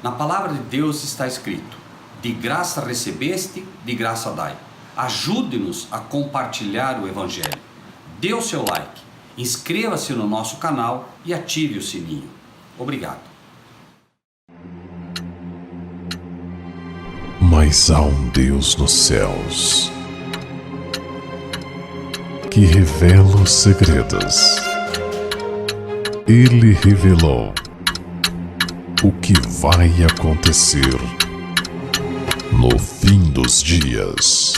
Na palavra de Deus está escrito: de graça recebeste, de graça dai. Ajude-nos a compartilhar o Evangelho. Dê o seu like, inscreva-se no nosso canal e ative o sininho. Obrigado. Mas há um Deus nos céus que revela os segredos. Ele revelou o que vai acontecer no fim dos dias.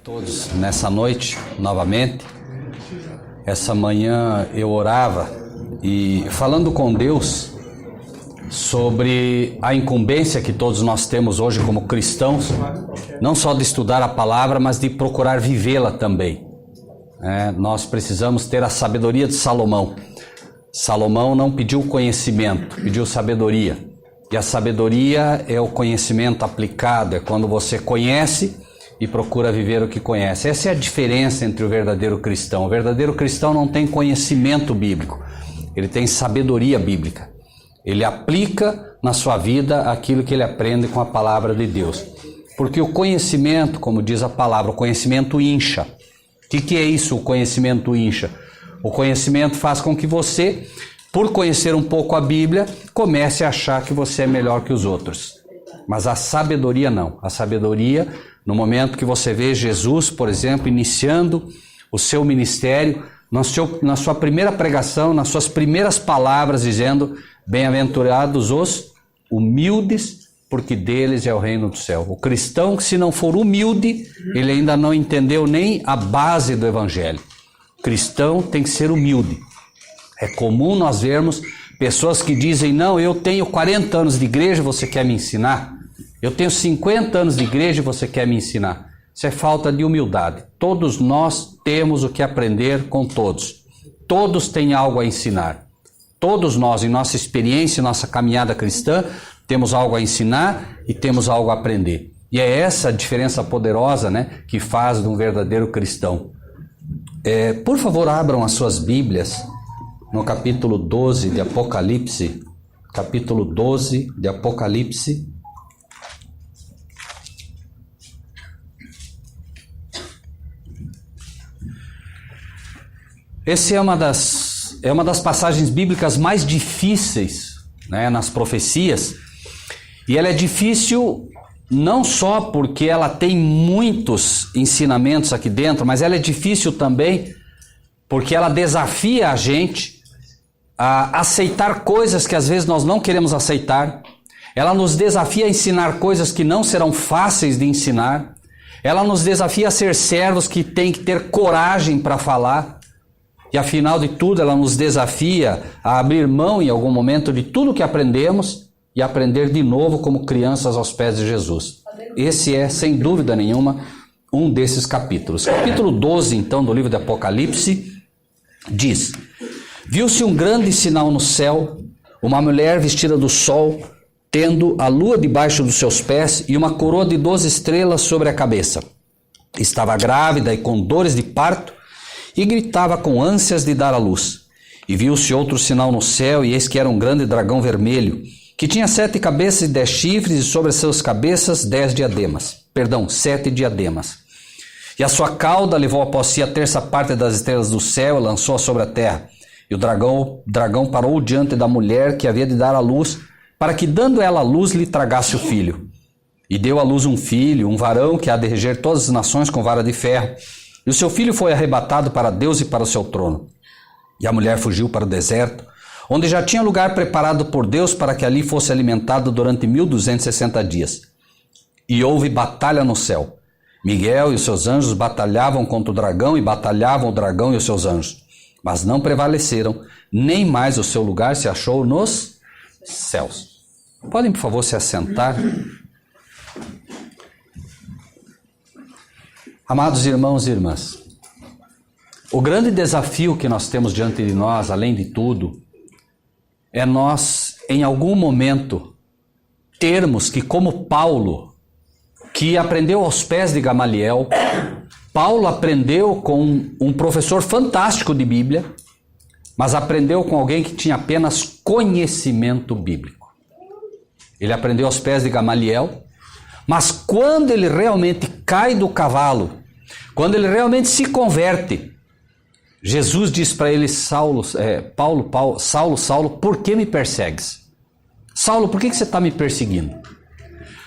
Todos nessa noite, novamente, essa manhã eu orava e falando com Deus sobre a incumbência que todos nós temos hoje como cristãos, não só de estudar a palavra, mas de procurar vivê-la também. Nós precisamos ter a sabedoria de Salomão. Salomão não pediu conhecimento, pediu sabedoria. E a sabedoria é o conhecimento aplicado, é quando você conhece e procura viver o que conhece. Essa é a diferença entre o verdadeiro cristão. O verdadeiro cristão não tem conhecimento bíblico, ele tem sabedoria bíblica. Ele aplica na sua vida aquilo que ele aprende com a palavra de Deus. Porque o conhecimento, como diz a palavra, o conhecimento incha. O que é isso, o conhecimento incha? O conhecimento faz com que você, por conhecer um pouco a Bíblia, comece a achar que você é melhor que os outros. Mas a sabedoria não. A sabedoria, no momento que você vê Jesus, por exemplo, iniciando o seu ministério, na sua primeira pregação, nas suas primeiras palavras, dizendo: bem-aventurados os humildes, porque deles é o reino do céu. O cristão, que se não for humilde, ele ainda não entendeu nem a base do evangelho. O cristão tem que ser humilde. É comum nós vermos pessoas que dizem: não, eu tenho 40 anos de igreja, você quer me ensinar? Eu tenho 50 anos de igreja e você quer me ensinar? Isso é falta de humildade. Todos nós temos o que aprender com todos. Todos têm algo a ensinar. Todos nós, em nossa experiência, em nossa caminhada cristã, temos algo a ensinar e temos algo a aprender. E é essa a diferença poderosa, que faz de um verdadeiro cristão. Por favor, abram as suas Bíblias no capítulo 12 de Apocalipse. Capítulo 12 de Apocalipse. Essa é uma das passagens bíblicas mais difíceis, nas profecias. E ela é difícil não só porque ela tem muitos ensinamentos aqui dentro, mas ela é difícil também porque ela desafia a gente a aceitar coisas que às vezes nós não queremos aceitar. Ela nos desafia a ensinar coisas que não serão fáceis de ensinar. Ela nos desafia a ser servos que têm que ter coragem para falar. E afinal de tudo, ela nos desafia a abrir mão em algum momento de tudo que aprendemos e aprender de novo como crianças aos pés de Jesus. Esse é, sem dúvida nenhuma, um desses capítulos. Capítulo 12, então, do livro de Apocalipse, diz: viu-se um grande sinal no céu, uma mulher vestida do sol, tendo a lua debaixo dos seus pés e uma coroa de 12 estrelas sobre a cabeça. Estava grávida e com dores de parto, e gritava com ânsias de dar à luz. E viu-se outro sinal no céu, e eis que era um grande dragão vermelho, que tinha 7 cabeças e 10 chifres, e sobre as suas cabeças 7 diademas. E a sua cauda levou após si a terça parte das estrelas do céu, e lançou-a sobre a terra. E o dragão parou diante da mulher que havia de dar à luz, para que, dando ela à luz, lhe tragasse o filho. E deu à luz um filho, um varão, que há de reger todas as nações com vara de ferro. E o seu filho foi arrebatado para Deus e para o seu trono. E a mulher fugiu para o deserto, onde já tinha lugar preparado por Deus para que ali fosse alimentado durante 1260 dias. E houve batalha no céu. Miguel e os seus anjos batalhavam contra o dragão, e batalhavam o dragão e os seus anjos. Mas não prevaleceram, nem mais o seu lugar se achou nos céus. Podem, por favor, se assentar? Amados irmãos e irmãs, o grande desafio que nós temos diante de nós, além de tudo, é nós, em algum momento, termos que, como Paulo, que aprendeu aos pés de Gamaliel, Paulo aprendeu com um professor fantástico de Bíblia, mas aprendeu com alguém que tinha apenas conhecimento bíblico. Ele aprendeu aos pés de Gamaliel, mas quando ele realmente cai do cavalo, quando ele realmente se converte, Jesus diz para ele, Saulo, Saulo, por que me persegues? Saulo, por que você está me perseguindo?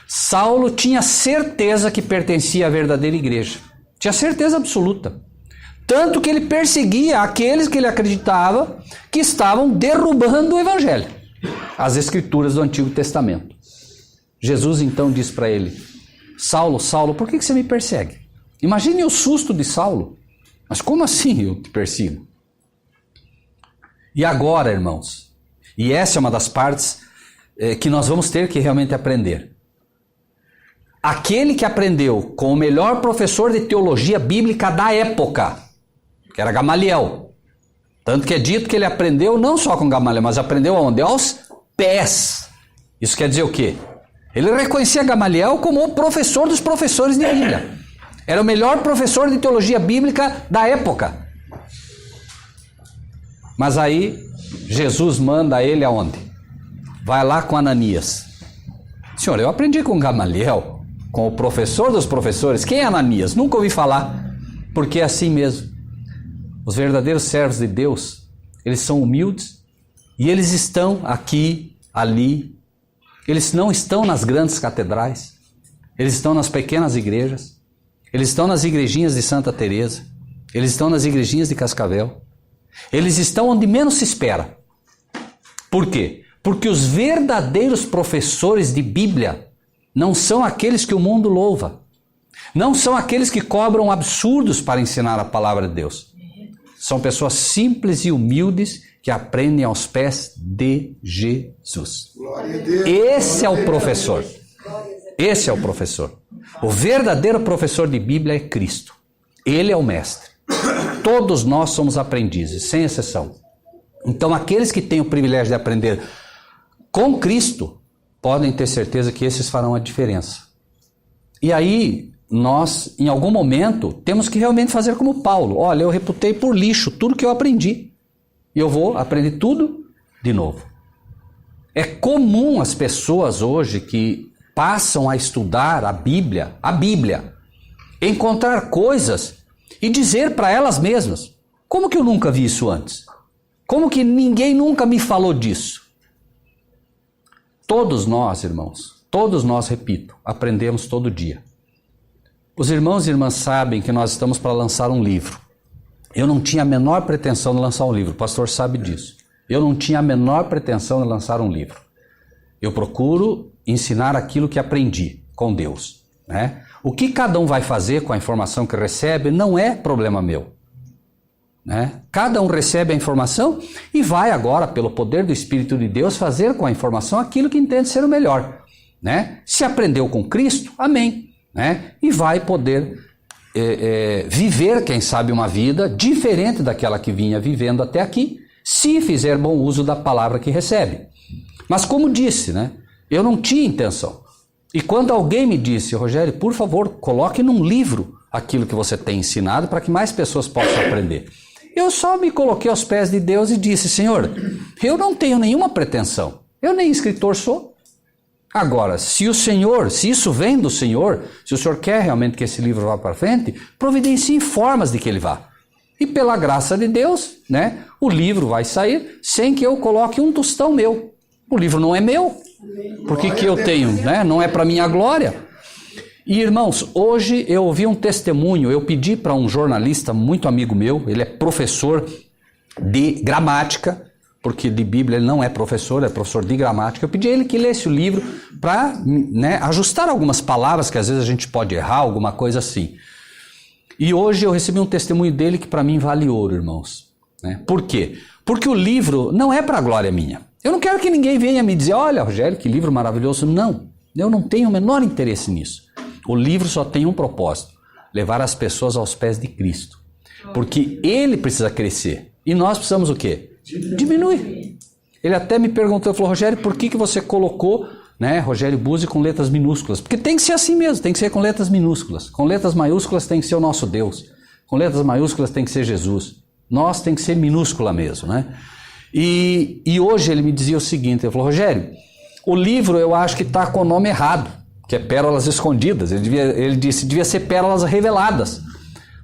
Saulo tinha certeza que pertencia à verdadeira igreja. Tinha certeza absoluta. Tanto que ele perseguia aqueles que ele acreditava que estavam derrubando o evangelho, as escrituras do Antigo Testamento. Jesus então diz para ele, Saulo, Saulo, por que você me persegue? Imagine o susto de Saulo. Mas como assim eu te persigo? E agora, irmãos, e essa é uma das partes que nós vamos ter que realmente aprender. Aquele que aprendeu com o melhor professor de teologia bíblica da época, que era Gamaliel. Tanto que é dito que ele aprendeu não só com Gamaliel, mas aprendeu aonde? Aos pés. Isso quer dizer o quê? Ele reconhecia Gamaliel como o professor dos professores de Bíblia. Era o melhor professor de teologia bíblica da época. Mas aí, Jesus manda ele aonde? Vai lá com Ananias. Senhor, eu aprendi com Gamaliel, com o professor dos professores. Quem é Ananias? Nunca ouvi falar. Porque é assim mesmo. Os verdadeiros servos de Deus, eles são humildes e eles estão aqui, ali. Eles não estão nas grandes catedrais. Eles estão nas pequenas igrejas. Eles estão nas igrejinhas de Santa Teresa. Eles estão nas igrejinhas de Cascavel. Eles estão onde menos se espera. Por quê? Porque os verdadeiros professores de Bíblia não são aqueles que o mundo louva. Não são aqueles que cobram absurdos para ensinar a palavra de Deus. São pessoas simples e humildes que aprendem aos pés de Jesus. Esse é o professor. Esse é o professor. O verdadeiro professor de Bíblia é Cristo. Ele é o mestre. Todos nós somos aprendizes, sem exceção. Então, aqueles que têm o privilégio de aprender com Cristo, podem ter certeza que esses farão a diferença. E aí, nós, em algum momento, temos que realmente fazer como Paulo. Olha, eu reputei por lixo tudo que eu aprendi. E eu vou aprender tudo de novo. É comum as pessoas hoje que passam a estudar a Bíblia, encontrar coisas e dizer para elas mesmas, como que eu nunca vi isso antes? Como que ninguém nunca me falou disso? Todos nós, irmãos, repito, aprendemos todo dia. Os irmãos e irmãs sabem que nós estamos para lançar um livro. Eu não tinha a menor pretensão de lançar um livro, o pastor sabe disso. Eu não tinha a menor pretensão de lançar um livro. Eu procuro ensinar aquilo que aprendi com Deus, né? O que cada um vai fazer com a informação que recebe não é problema meu, né? Cada um recebe a informação e vai agora, pelo poder do Espírito de Deus, fazer com a informação aquilo que entende ser o melhor, né? Se aprendeu com Cristo, amém, né? E vai poder viver, quem sabe, uma vida diferente daquela que vinha vivendo até aqui, se fizer bom uso da palavra que recebe. Mas como disse, né? Eu não tinha intenção. E quando alguém me disse, Rogério, por favor, coloque num livro aquilo que você tem ensinado para que mais pessoas possam aprender. Eu só me coloquei aos pés de Deus e disse, Senhor, eu não tenho nenhuma pretensão. Eu nem escritor sou. Agora, se isso vem do Senhor, se o Senhor quer realmente que esse livro vá para frente, providencie formas de que ele vá. E pela graça de Deus, né, o livro vai sair sem que eu coloque um tostão meu. O livro não é meu. Por que eu tenho, né? Não é para minha glória. E irmãos, hoje eu ouvi um testemunho, eu pedi para um jornalista muito amigo meu, ele é professor de gramática, porque de Bíblia ele não é professor de gramática. Eu pedi a ele que lesse o livro para, né, ajustar algumas palavras que às vezes a gente pode errar, alguma coisa assim. E hoje eu recebi um testemunho dele que para mim vale ouro, irmãos. Né? Por quê? Porque o livro não é para a glória minha. Eu não quero que ninguém venha me dizer, olha, Rogério, que livro maravilhoso. Não, eu não tenho o menor interesse nisso. O livro só tem um propósito, levar as pessoas aos pés de Cristo. Porque ele precisa crescer. E nós precisamos o quê? Diminuir. Ele até me perguntou, falou, Rogério, por que você colocou, né, Rogério Buzzi com letras minúsculas? Porque tem que ser assim mesmo, tem que ser com letras minúsculas. Com letras maiúsculas tem que ser o nosso Deus. Com letras maiúsculas tem que ser Jesus. Nós tem que ser minúscula mesmo, né? E hoje ele me dizia o seguinte, ele falou, Rogério, o livro eu acho que está com o nome errado, que é Pérolas Escondidas. Ele disse, devia ser Pérolas Reveladas.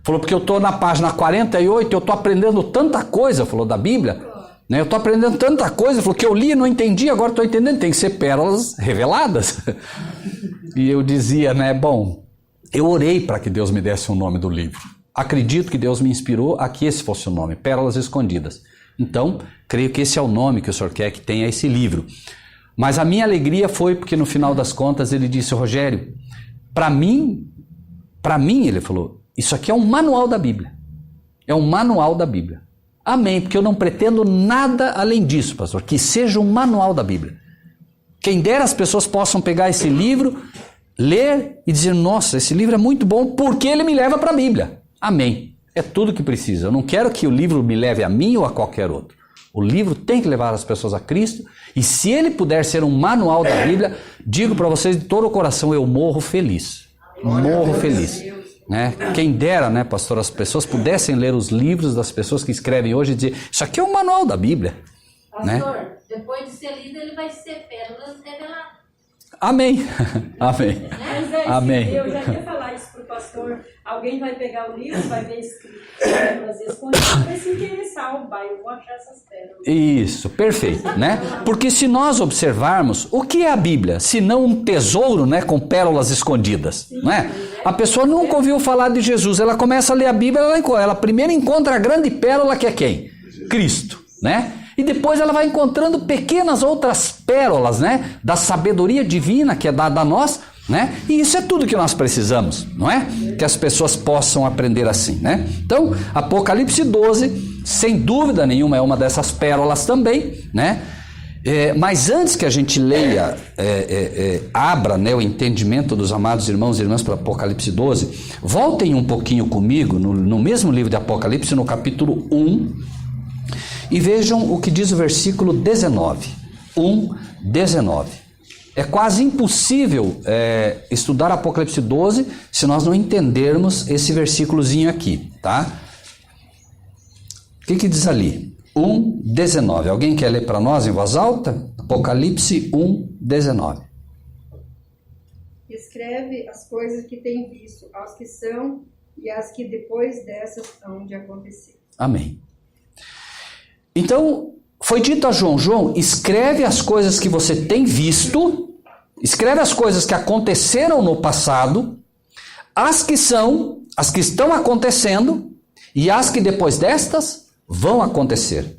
Falou, porque eu estou na página 48, eu estou aprendendo tanta coisa, falou, da Bíblia, né? Eu estou aprendendo tanta coisa, falou, que eu li e não entendi, agora estou entendendo, tem que ser Pérolas Reveladas. E eu dizia, né, bom, eu orei para que Deus me desse o nome do livro. Acredito que Deus me inspirou a que esse fosse o nome, Pérolas Escondidas. Então, creio que esse é o nome que o senhor quer que tenha esse livro. Mas a minha alegria foi porque no final das contas ele disse, Rogério, para mim, ele falou, isso aqui é um manual da Bíblia. É um manual da Bíblia. Amém, porque eu não pretendo nada além disso, pastor, que seja um manual da Bíblia. Quem dera as pessoas possam pegar esse livro, ler e dizer, nossa, esse livro é muito bom porque ele me leva para a Bíblia. Amém. É tudo que precisa. Eu não quero que o livro me leve a mim ou a qualquer outro. O livro tem que levar as pessoas a Cristo, e se ele puder ser um manual da Bíblia, digo para vocês de todo o coração, eu morro feliz. Morro feliz. Né? Quem dera, né, pastor, as pessoas pudessem ler os livros das pessoas que escrevem hoje e dizer, isso aqui é um manual da Bíblia. Pastor, né? Depois de ser lido, ele vai ser Pérolas Reveladas. Amém. Amém. Mas Amém. Eu já ia falar isso para o pastor. Alguém vai pegar o livro, vai ver escrito pérolas escondidas, vai se interessar, eu vou achar essas pérolas. Isso, perfeito, né? Porque se nós observarmos, o que é a Bíblia? Se não um tesouro, né, com pérolas escondidas, né? A pessoa nunca ouviu falar de Jesus, ela começa a ler a Bíblia, ela primeiro encontra a grande pérola que é quem? Cristo, né? E depois ela vai encontrando pequenas outras pérolas, né, da sabedoria divina que é dada a nós, né? E isso é tudo que nós precisamos, não é? Que as pessoas possam aprender assim, né? Então, Apocalipse 12, sem dúvida nenhuma, é uma dessas pérolas também, né? Mas antes que a gente leia, abra, né, o entendimento dos amados irmãos e irmãs para Apocalipse 12, voltem um pouquinho comigo no mesmo livro de Apocalipse, no capítulo 1, e vejam o que diz o versículo 19. 1:19. É quase impossível estudar Apocalipse 12 se nós não entendermos esse versículozinho aqui, tá? O que diz ali? 1:19. Alguém quer ler para nós em voz alta? Apocalipse 1:19. Escreve as coisas que tem visto, as que são e as que depois dessas hão de acontecer. Amém. Então, foi dito a João, escreve as coisas que você tem visto, escreve as coisas que aconteceram no passado, as que são, as que estão acontecendo e as que depois destas vão acontecer.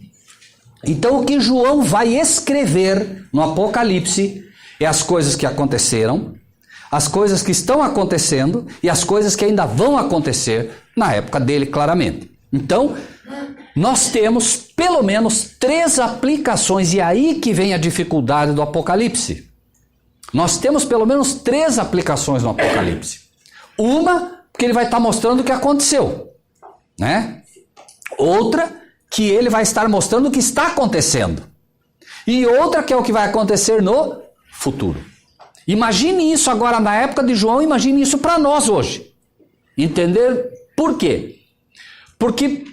Então, o que João vai escrever no Apocalipse é as coisas que aconteceram, as coisas que estão acontecendo e as coisas que ainda vão acontecer na época dele, claramente. Então, nós temos pelo menos 3 aplicações, e aí que vem a dificuldade do Apocalipse. Nós temos pelo menos 3 aplicações no Apocalipse. Uma, porque ele vai estar mostrando o que aconteceu, né? Outra, que ele vai estar mostrando o que está acontecendo. E outra, que é o que vai acontecer no futuro. Imagine isso agora na época de João, imagine isso para nós hoje. Entender por quê? Porque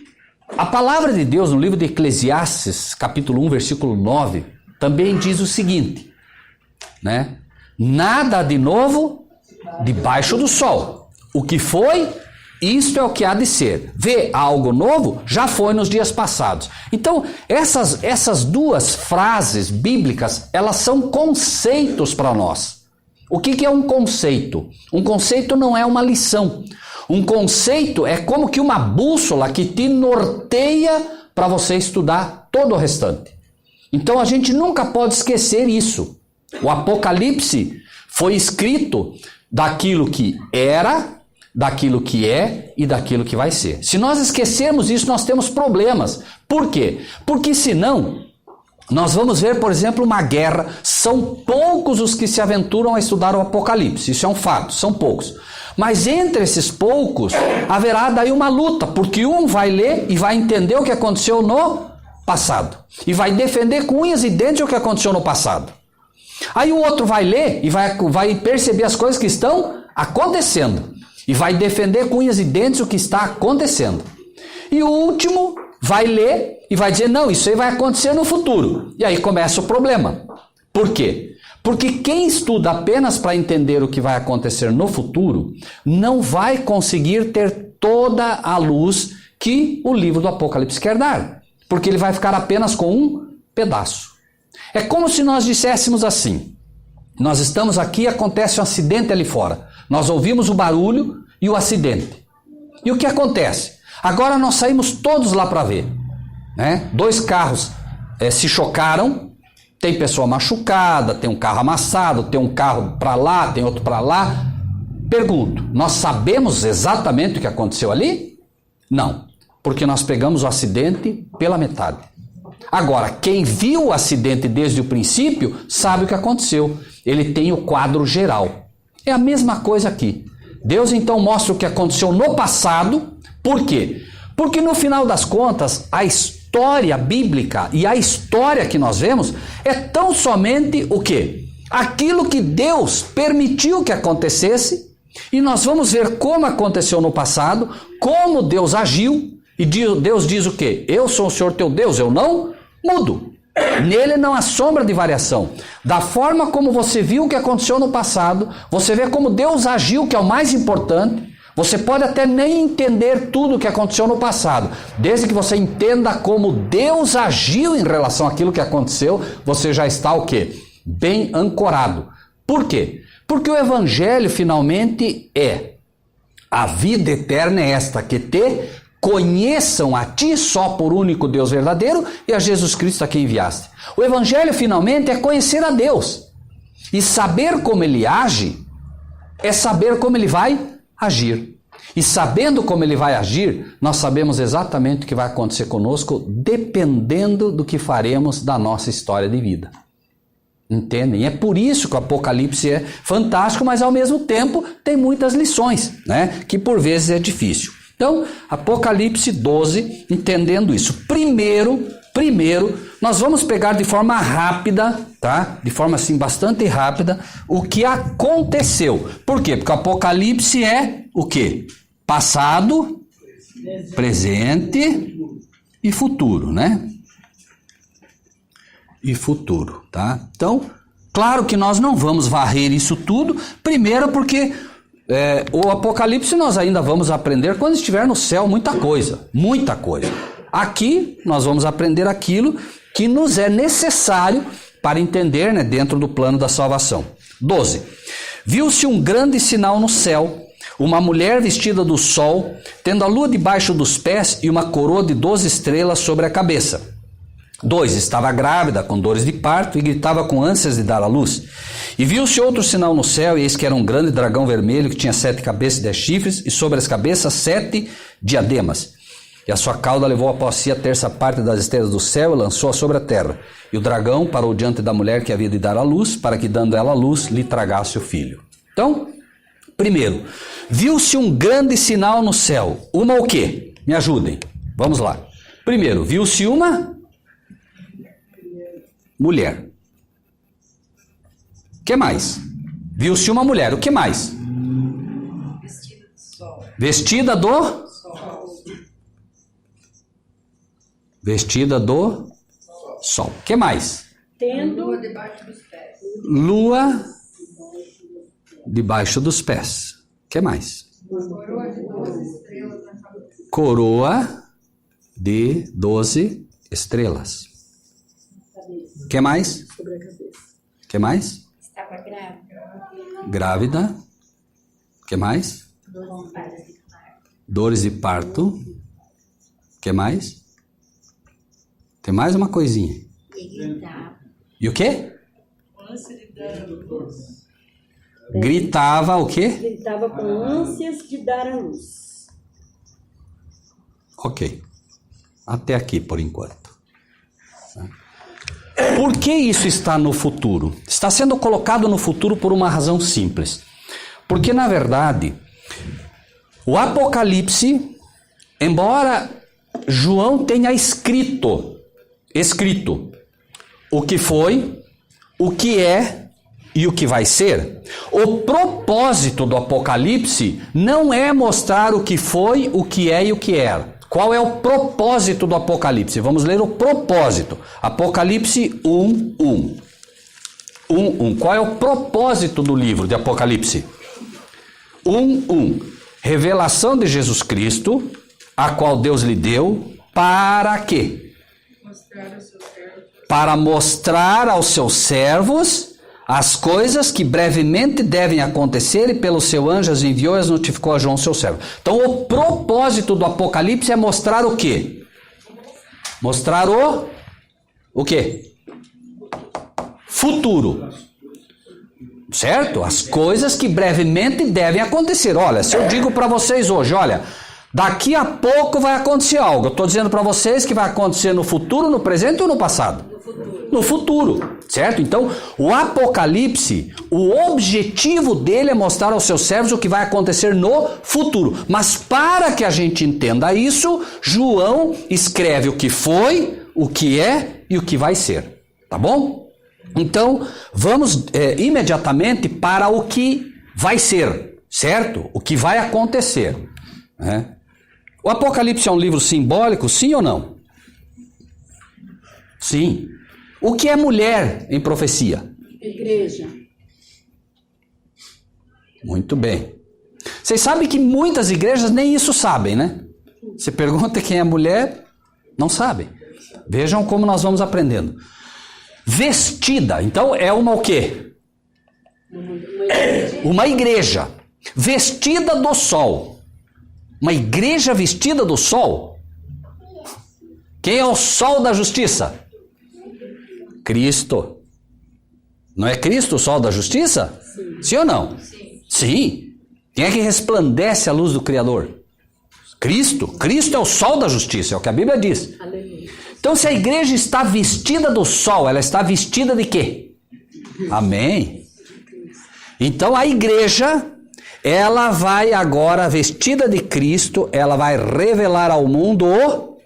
a palavra de Deus no livro de Eclesiastes, capítulo 1, versículo 9, também diz o seguinte, né? Nada de novo debaixo do sol. O que foi, isto é o que há de ser. Vê algo novo, já foi nos dias passados. Então, essas 2 frases bíblicas, elas são conceitos para nós. O que é um conceito? Um conceito não é uma lição. Um conceito é como que uma bússola que te norteia para você estudar todo o restante. Então a gente nunca pode esquecer isso. O Apocalipse foi escrito daquilo que era, daquilo que é e daquilo que vai ser. Se nós esquecermos isso, nós temos problemas. Por quê? Porque senão nós vamos ver, por exemplo, uma guerra. São poucos os que se aventuram a estudar o Apocalipse. Isso é um fato, são poucos. Mas entre esses poucos, haverá daí uma luta, porque um vai ler e vai entender o que aconteceu no passado. E vai defender com unhas e dentes o que aconteceu no passado. Aí o outro vai ler e vai perceber as coisas que estão acontecendo. E vai defender com unhas e dentes o que está acontecendo. E o último vai ler e vai dizer, não, isso aí vai acontecer no futuro. E aí começa o problema. Por quê? Porque quem estuda apenas para entender o que vai acontecer no futuro, não vai conseguir ter toda a luz que o livro do Apocalipse quer dar. Porque ele vai ficar apenas com um pedaço. É como se nós disséssemos assim, nós estamos aqui e acontece um acidente ali fora. Nós ouvimos o barulho e o acidente. E o que acontece? Agora nós saímos todos lá para ver. Né? 2 carros se chocaram, tem pessoa machucada, tem um carro amassado, tem um carro para lá, tem outro para lá. Pergunto, nós sabemos exatamente o que aconteceu ali? Não, porque nós pegamos o acidente pela metade. Agora, quem viu o acidente desde o princípio sabe o que aconteceu. Ele tem o quadro geral. É a mesma coisa aqui. Deus então mostra o que aconteceu no passado. Por quê? Porque no final das contas, a história bíblica e a história que nós vemos é tão somente o quê? Aquilo que Deus permitiu que acontecesse, e nós vamos ver como aconteceu no passado, como Deus agiu, e Deus diz o quê? Eu sou o Senhor teu Deus, eu não mudo. Nele não há sombra de variação. Da forma como você viu o que aconteceu no passado, você vê como Deus agiu, que é o mais importante. Você pode até nem entender tudo o que aconteceu no passado. Desde que você entenda como Deus agiu em relação àquilo que aconteceu, você já está o quê? Bem ancorado. Por quê? Porque o Evangelho finalmente é a vida eterna é esta, que te conheçam a ti só por único Deus verdadeiro e a Jesus Cristo a quem enviaste. O Evangelho finalmente é conhecer a Deus. E saber como Ele age é saber como Ele vai agir. E sabendo como Ele vai agir, nós sabemos exatamente o que vai acontecer conosco, dependendo do que faremos da nossa história de vida. Entendem? É por isso que o Apocalipse é fantástico, mas ao mesmo tempo tem muitas lições, né? Que por vezes é difícil. Então, Apocalipse 12, entendendo isso. Primeiro, nós vamos pegar de forma rápida, tá? De forma assim bastante rápida, o que aconteceu. Por quê? Porque o Apocalipse é o quê? Passado, presente e futuro, né? E futuro, tá? Então, claro que nós não vamos varrer isso tudo, primeiro porque o Apocalipse nós ainda vamos aprender quando estiver no céu muita coisa. Aqui nós vamos aprender aquilo que nos é necessário para entender, né, dentro do plano da salvação. 12. Viu-se um grande sinal no céu, uma mulher vestida do sol, tendo a lua debaixo dos pés e uma coroa de 12 estrelas sobre a cabeça. 2. Estava grávida, com dores de parto, e gritava com ânsias de dar à luz. E viu-se outro sinal no céu, e eis que era um grande dragão vermelho, que tinha 7 cabeças e 10 chifres, e sobre as cabeças 7 diademas. E a sua cauda levou após si a terça parte das estrelas do céu, e lançou-a sobre a terra. E o dragão parou diante da mulher que havia de dar à luz, para que, dando ela à luz, lhe tragasse o filho. Então, primeiro, viu-se um grande sinal no céu. Uma o quê? Me ajudem. Vamos lá. Primeiro, viu-se uma mulher. O que mais? Viu-se uma mulher. O que mais? Vestida do sol. Vestida do Vestida do sol. O que mais? Tendo Lua debaixo dos pés. Lua debaixo dos pés. O que mais? Uma coroa de 12 estrelas na cabeça. Coroa de 12 estrelas. O que mais? sobre a cabeça. O que mais? Estava grávida. Grávida. O que mais? Dores de parto. O que mais? Tem mais uma coisinha. E gritava. E o quê? Gritava o quê? Ele estava com ânsias de dar à luz. Ok. Até aqui por enquanto. Por que isso está no futuro? Está sendo colocado no futuro por uma razão simples. Porque, na verdade, o Apocalipse, embora João tenha escrito escrito o que foi, o que é e o que vai ser. O propósito do Apocalipse não é mostrar o que foi, o que é e o que era. Qual é o propósito do Apocalipse? Vamos ler o propósito. Apocalipse 1:1. 1:1. Qual é o propósito do livro de Apocalipse? 1:1. Revelação de Jesus Cristo, a qual Deus lhe deu, para quê? Para mostrar aos seus servos as coisas que brevemente devem acontecer, e pelo seu anjo as enviou e as notificou a João, seu servo. Então o propósito do Apocalipse é mostrar o quê? Mostrar o quê? Futuro. Certo? As coisas que brevemente devem acontecer. Olha, se eu digo para vocês hoje, olha, daqui a pouco vai acontecer algo. Eu estou dizendo para vocês que vai acontecer no futuro, no presente ou no passado? No futuro, certo? Então, o Apocalipse, o objetivo dele é mostrar aos seus servos o que vai acontecer no futuro. Mas para que a gente entenda isso, João escreve o que foi, o que é e o que vai ser. Tá bom? Então, vamos imediatamente para o que vai ser, certo? O que vai acontecer. Né? O Apocalipse é um livro simbólico, sim ou não? Sim. O que é mulher em profecia? Igreja. Muito bem. Vocês sabem que muitas igrejas nem isso sabem, né? Você pergunta quem é mulher, não sabem. Vejam como nós vamos aprendendo. Vestida, então é uma o quê? Uma igreja. Vestida do sol. Uma igreja vestida do sol. Quem é o sol da justiça? Cristo. Não é Cristo o sol da justiça? Sim, sim ou não? Sim. Sim. Quem é que resplandece a luz do Criador? Cristo. Cristo é o sol da justiça, é o que a Bíblia diz. Aleluia. Então, se a igreja está vestida do sol, ela está vestida de quê? Amém. Então, a igreja, ela vai agora, vestida de Cristo, ela vai revelar ao mundo o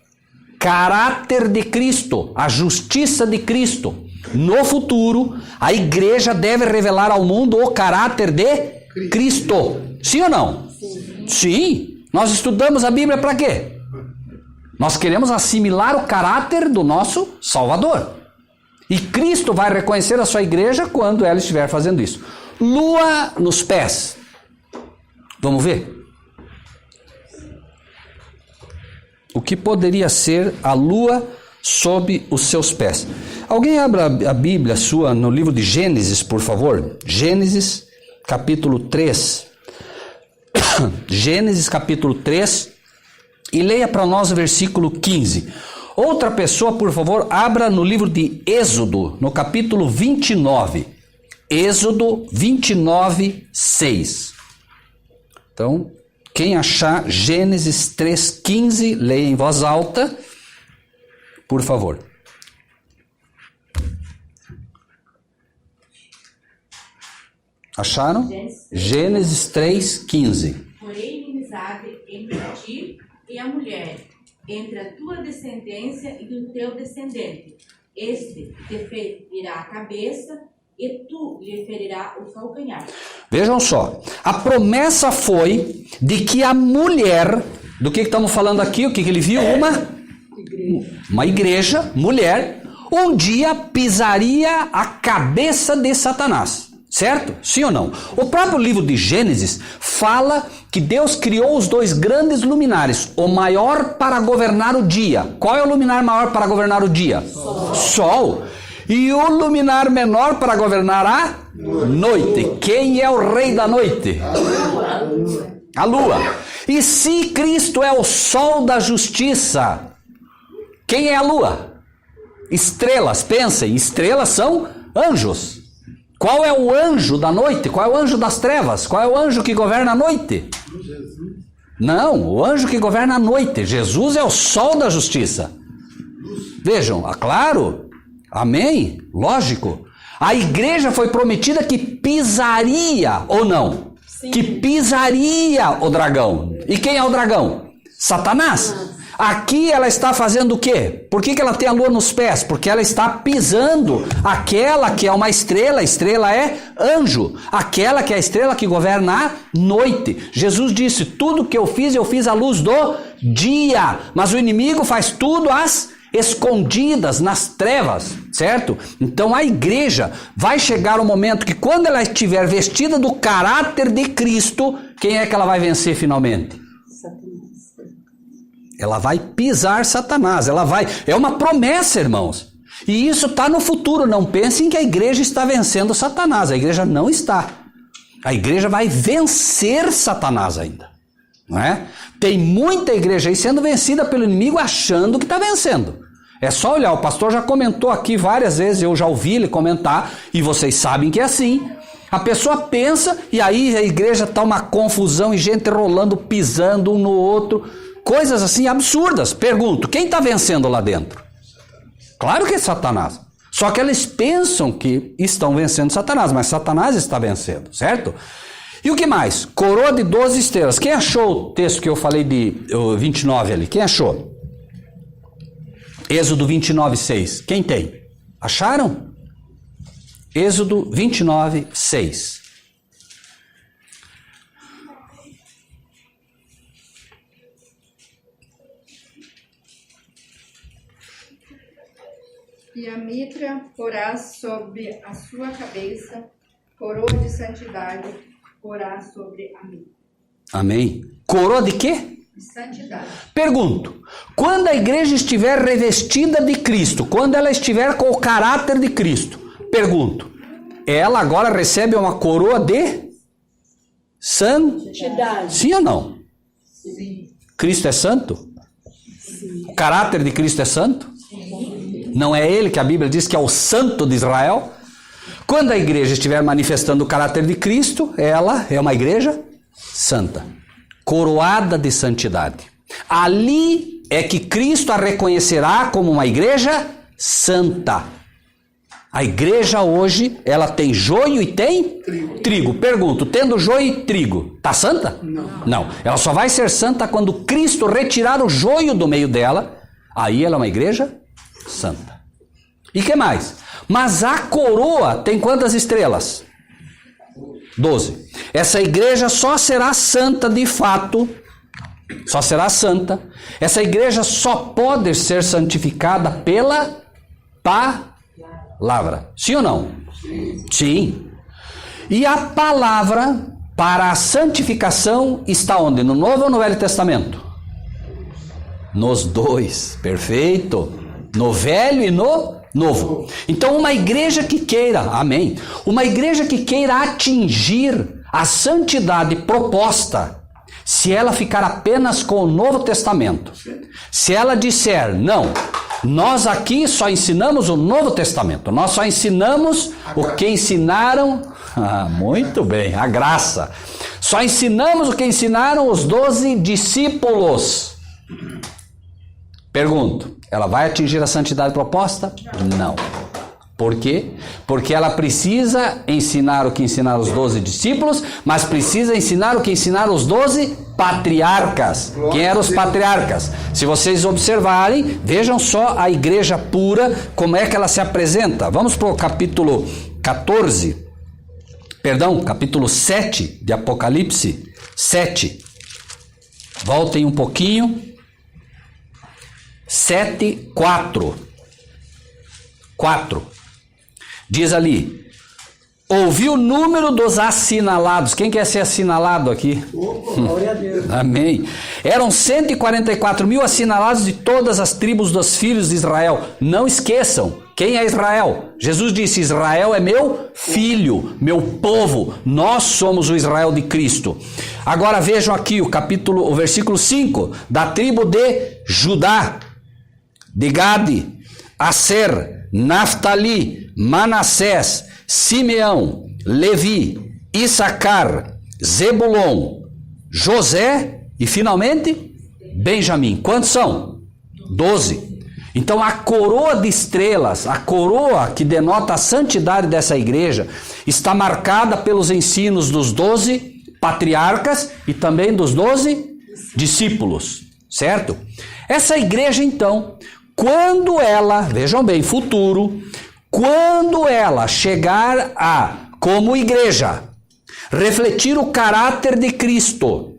caráter de Cristo, a justiça de Cristo. No futuro, a igreja deve revelar ao mundo o caráter de Cristo. Sim ou não? Sim. Sim. Nós estudamos a Bíblia para quê? Nós queremos assimilar o caráter do nosso Salvador. E Cristo vai reconhecer a sua igreja quando ela estiver fazendo isso. Lua nos pés. Vamos ver? O que poderia ser a lua sob os seus pés? Alguém abra a Bíblia sua no livro de Gênesis, por favor. Gênesis, capítulo 3. Gênesis, capítulo 3. E leia para nós o versículo 15. Outra pessoa, por favor, abra no livro de Êxodo, no capítulo 29. Êxodo 29, 6. Então, quem achar Gênesis 3,15, leia em voz alta, por favor. Acharam? Gênesis 3,15. Porém, inimizade entre ti e a mulher, entre a tua descendência e do teu descendente. Este te ferirá a cabeça e tu lhe ferirá o calcanhar. Vejam só, a promessa foi de que a mulher, do que estamos falando aqui, o que ele viu? Uma igreja, mulher, um dia pisaria a cabeça de Satanás, certo? Sim ou não? O próprio livro de Gênesis fala que Deus criou os dois grandes luminares, o maior para governar o dia. Qual é o luminar maior para governar o dia? Sol. E o luminar menor para governar a noite. Quem é o rei da noite? A lua. E se Cristo é o sol da justiça, quem é a lua? Estrelas, pensem, estrelas são anjos. Qual é o anjo da noite? Qual é o anjo das trevas? Qual é o anjo que governa a noite? Não, o anjo que governa a noite. Jesus é o sol da justiça. Vejam, claro. Amém? Lógico. A igreja foi prometida que pisaria, ou não? Sim. Que pisaria o dragão. E quem é o dragão? Satanás. Aqui ela está fazendo o quê? Por que ela tem a lua nos pés? Porque ela está pisando aquela que é uma estrela. A estrela é anjo. Aquela que é a estrela que governa a noite. Jesus disse, tudo que eu fiz à luz do dia. Mas o inimigo faz tudo às escondidas, nas trevas, certo? Então a igreja vai chegar um momento que quando ela estiver vestida do caráter de Cristo, quem é que ela vai vencer finalmente? Ela vai pisar Satanás, é uma promessa, irmãos. E isso está no futuro, não pensem que a igreja está vencendo Satanás, a igreja não está. A igreja vai vencer Satanás ainda, não é? Tem muita igreja aí sendo vencida pelo inimigo achando que está vencendo. É só olhar, o pastor já comentou aqui várias vezes, eu já ouvi ele comentar, e vocês sabem que é assim. A pessoa pensa e aí a igreja está uma confusão e gente rolando, pisando um no outro. Coisas assim absurdas. Pergunto, quem está vencendo lá dentro? Claro que é Satanás. Só que eles pensam que estão vencendo Satanás, mas Satanás está vencendo, certo? E o que mais? Coroa de 12 estrelas. Quem achou o texto que eu falei de 29 ali? Quem achou? Êxodo 29, 6. Quem tem? Acharam? Êxodo 29, 6. E a mitra porás sobre a sua cabeça, coroa de santidade porás sobre a mitra. Amém. Coroa de quê? De santidade. Pergunto, quando a igreja estiver revestida de Cristo, quando ela estiver com o caráter de Cristo, pergunto, ela agora recebe uma coroa de santidade? Sim ou não? Sim. Cristo é santo? Sim. O caráter de Cristo é santo? Não é ele que a Bíblia diz que é o santo de Israel? Quando a igreja estiver manifestando o caráter de Cristo, ela é uma igreja santa, coroada de santidade. Ali é que Cristo a reconhecerá como uma igreja santa. A igreja hoje, ela tem joio e tem trigo. Pergunto, tendo joio e trigo, está santa? Não. Ela só vai ser santa quando Cristo retirar o joio do meio dela. Aí ela é uma igreja santa. E que mais? Mas a coroa tem quantas estrelas? 12. Essa igreja só será santa de fato, só será santa. Essa igreja só pode ser santificada pela palavra. Sim ou não? Sim. E a palavra para a santificação está onde? No Novo ou no Velho Testamento? Nos dois. Perfeito. No Velho e no Novo. Então uma igreja que queira, amém, uma igreja que queira atingir a santidade proposta, se ela ficar apenas com o Novo Testamento, se ela disser, não, nós aqui só ensinamos o Novo Testamento, nós só ensinamos o que ensinaram, muito bem, a graça, só ensinamos o que ensinaram os 12 discípulos. Pergunto, ela vai atingir a santidade proposta? Não. Por quê? Porque ela precisa ensinar o que ensinaram os 12 discípulos, mas precisa ensinar o que ensinaram os 12 patriarcas. Quem eram os patriarcas? Se vocês observarem, vejam só a igreja pura, como é que ela se apresenta. Vamos para o capítulo 7 de Apocalipse 7. Voltem um pouquinho. 7, 4. Diz ali, ouvi o número dos assinalados. Quem quer ser assinalado aqui? Glória a Deus. Amém. Eram 144 mil assinalados de todas as tribos dos filhos de Israel. Não esqueçam, quem é Israel? Jesus disse, Israel é meu filho, meu povo. Nós somos o Israel de Cristo. Agora vejam aqui o versículo 5. Da tribo de Judá, de Gade, Aser, Naftali, Manassés, Simeão, Levi, Issacar, Zebulon, José e finalmente Benjamim. Quantos são? 12. Então a coroa de estrelas, a coroa que denota a santidade dessa igreja, está marcada pelos ensinos dos 12 patriarcas e também dos 12 discípulos. certo? Essa igreja, então, quando ela, vejam bem, futuro, quando ela chegar a, como igreja, refletir o caráter de Cristo,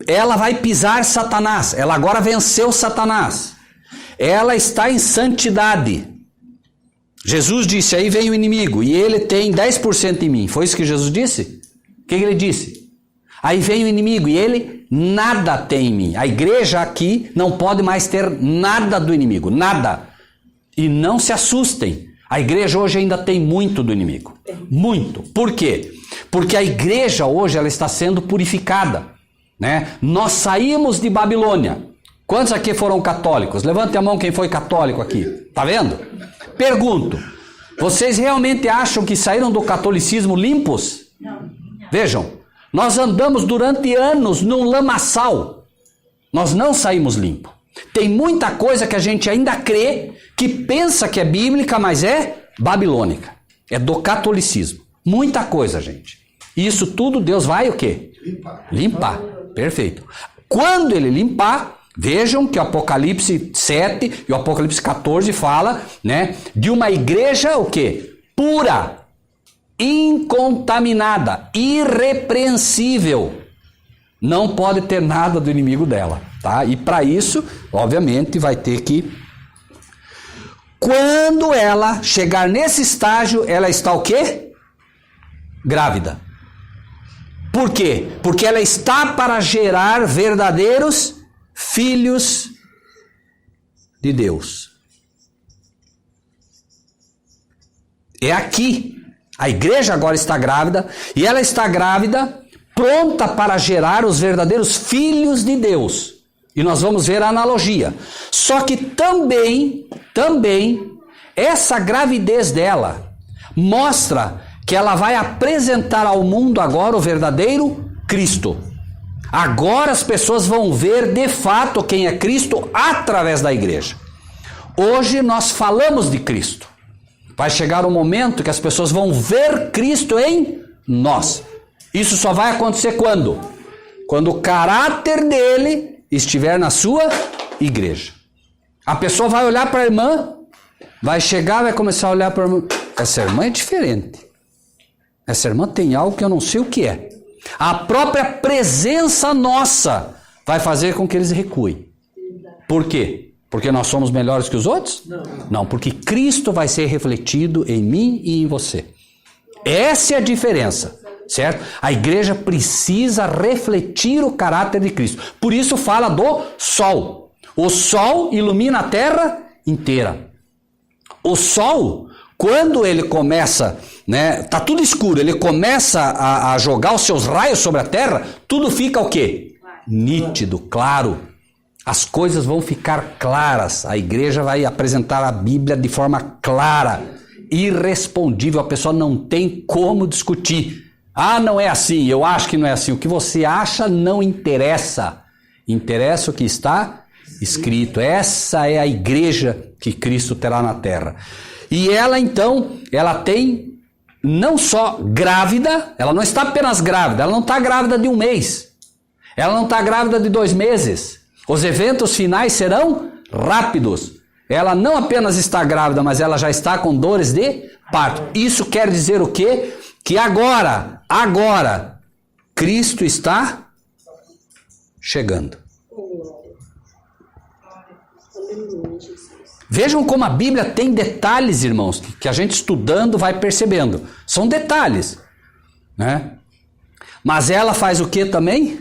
ela vai pisar Satanás. Ela agora venceu Satanás. Ela está em santidade. Jesus disse, aí vem o inimigo, e ele tem 10% em mim. Foi isso que Jesus disse? O que ele disse? Aí vem o inimigo, e ele nada tem em mim. A igreja aqui não pode mais ter nada do inimigo, nada. E não se assustem, a igreja hoje ainda tem muito do inimigo. Muito. Por quê? Porque a igreja hoje ela está sendo purificada, né? Nós saímos de Babilônia. Quantos aqui foram católicos? Levante a mão quem foi católico aqui. Tá vendo? Pergunto, vocês realmente acham que saíram do catolicismo limpos? Não. Vejam, nós andamos durante anos num lamaçal. Nós não saímos limpo. Tem muita coisa que a gente ainda crê, que pensa que é bíblica, mas é babilônica. É do catolicismo. Muita coisa, gente. E isso tudo Deus vai o quê? Limpar. Perfeito. Quando ele limpar, vejam que o Apocalipse 7 e o Apocalipse 14 fala, né, de uma igreja o quê? Pura, incontaminada, irrepreensível. Não pode ter nada do inimigo dela, tá? E para isso, obviamente, vai ter que... Quando ela chegar nesse estágio, ela está o quê? Grávida. Por quê? Porque ela está para gerar verdadeiros filhos de Deus. É aqui. A igreja agora está grávida, e ela está grávida, pronta para gerar os verdadeiros filhos de Deus. E nós vamos ver a analogia. Só que também, essa gravidez dela mostra que ela vai apresentar ao mundo agora o verdadeiro Cristo. Agora as pessoas vão ver de fato quem é Cristo através da igreja. Hoje nós falamos de Cristo. Vai chegar um momento que as pessoas vão ver Cristo em nós. Isso só vai acontecer quando? Quando o caráter dele estiver na sua igreja. A pessoa vai olhar para a irmã, vai chegar, vai começar a olhar para a irmã. Essa irmã é diferente. Essa irmã tem algo que eu não sei o que é. A própria presença nossa vai fazer com que eles recuem. Por quê? Porque nós somos melhores que os outros? Não, porque Cristo vai ser refletido em mim e em você. Essa é a diferença, certo? A igreja precisa refletir o caráter de Cristo. Por isso fala do sol. O sol ilumina a terra inteira. O sol, quando ele começa, né, tá tudo escuro, ele começa a jogar os seus raios sobre a terra, tudo fica o quê? Nítido, claro. As coisas vão ficar claras. A igreja vai apresentar a Bíblia de forma clara, irrespondível. A pessoa não tem como discutir. Ah, não é assim, eu acho que não é assim. O que você acha não interessa. Interessa o que está escrito. Essa é a igreja que Cristo terá na terra. E ela então, ela tem não só grávida, ela não está apenas grávida, ela não está grávida de 1 mês. Ela não está grávida de 2 meses. Os eventos finais serão rápidos. Ela não apenas está grávida, mas ela já está com dores de parto. Isso quer dizer o quê? Que agora, Cristo está chegando. Vejam como a Bíblia tem detalhes, irmãos, que a gente estudando vai percebendo. São detalhes, né? Mas ela faz o que também?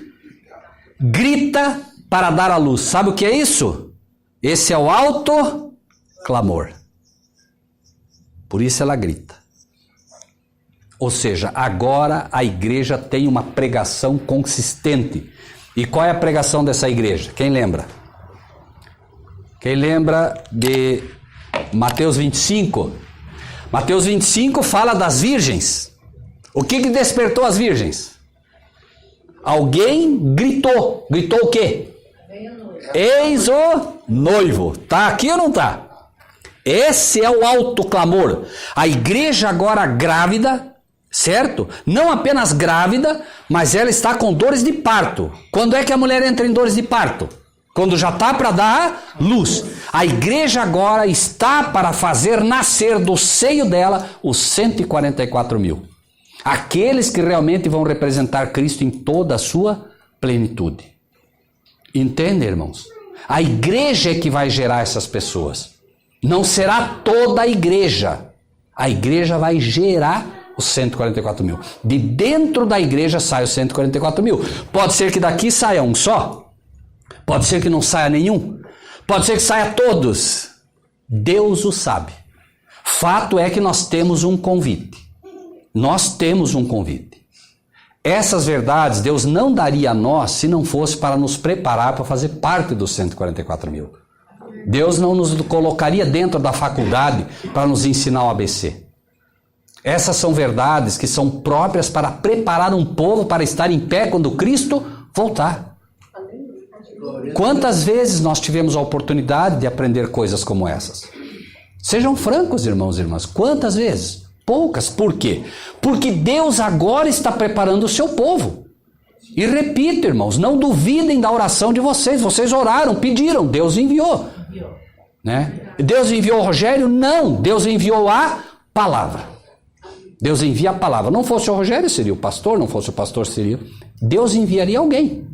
Grita para dar à luz. Sabe o que é isso? Esse é o alto clamor. Por isso ela grita. Ou seja, agora a igreja tem uma pregação consistente. E qual é a pregação dessa igreja? Quem lembra? Quem lembra de Mateus 25? Mateus 25 fala das virgens. O que despertou as virgens? Alguém gritou. Gritou o quê? Eis o noivo. Tá aqui ou não tá? Esse é o alto clamor. A igreja agora grávida, certo? Não apenas grávida, mas ela está com dores de parto. Quando é que a mulher entra em dores de parto? Quando já está para dar luz. A igreja agora está para fazer nascer do seio dela os 144 mil. Aqueles que realmente vão representar Cristo em toda a sua plenitude. Entende, irmãos? A igreja é que vai gerar essas pessoas. Não será toda a igreja. A igreja vai gerar os 144 mil. De dentro da igreja sai os 144 mil. Pode ser que daqui saia um só. Pode ser que não saia nenhum. Pode ser que saia todos. Deus o sabe. Fato é que nós temos um convite. Nós temos um convite. Essas verdades Deus não daria a nós se não fosse para nos preparar para fazer parte dos 144 mil. Deus não nos colocaria dentro da faculdade para nos ensinar o ABC. Essas são verdades que são próprias para preparar um povo para estar em pé quando Cristo voltar. Quantas vezes nós tivemos a oportunidade de aprender coisas como essas? Sejam francos, irmãos e irmãs. Quantas vezes? Poucas. Por quê? Porque Deus agora está preparando o seu povo. E repito, irmãos, não duvidem da oração de vocês. Vocês oraram, pediram, Deus enviou. Né? Deus enviou o Rogério? Não, Deus enviou a palavra. Deus envia a palavra. Não fosse o Rogério, seria o pastor. Não fosse o pastor, seria... Deus enviaria alguém.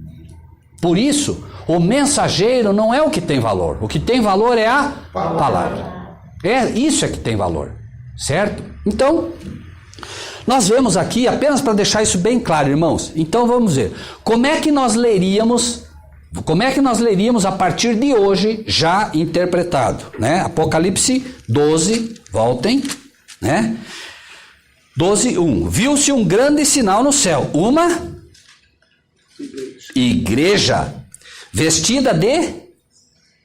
Por isso, o mensageiro não é o que tem valor. O que tem valor é a palavra. Isso é que tem valor. Certo? Então, nós vemos aqui, apenas para deixar isso bem claro, irmãos. Então vamos ver. Como é que nós leríamos a partir de hoje, já interpretado, né? Apocalipse 12, voltem, né? 12:1. Viu-se um grande sinal no céu, uma igreja vestida de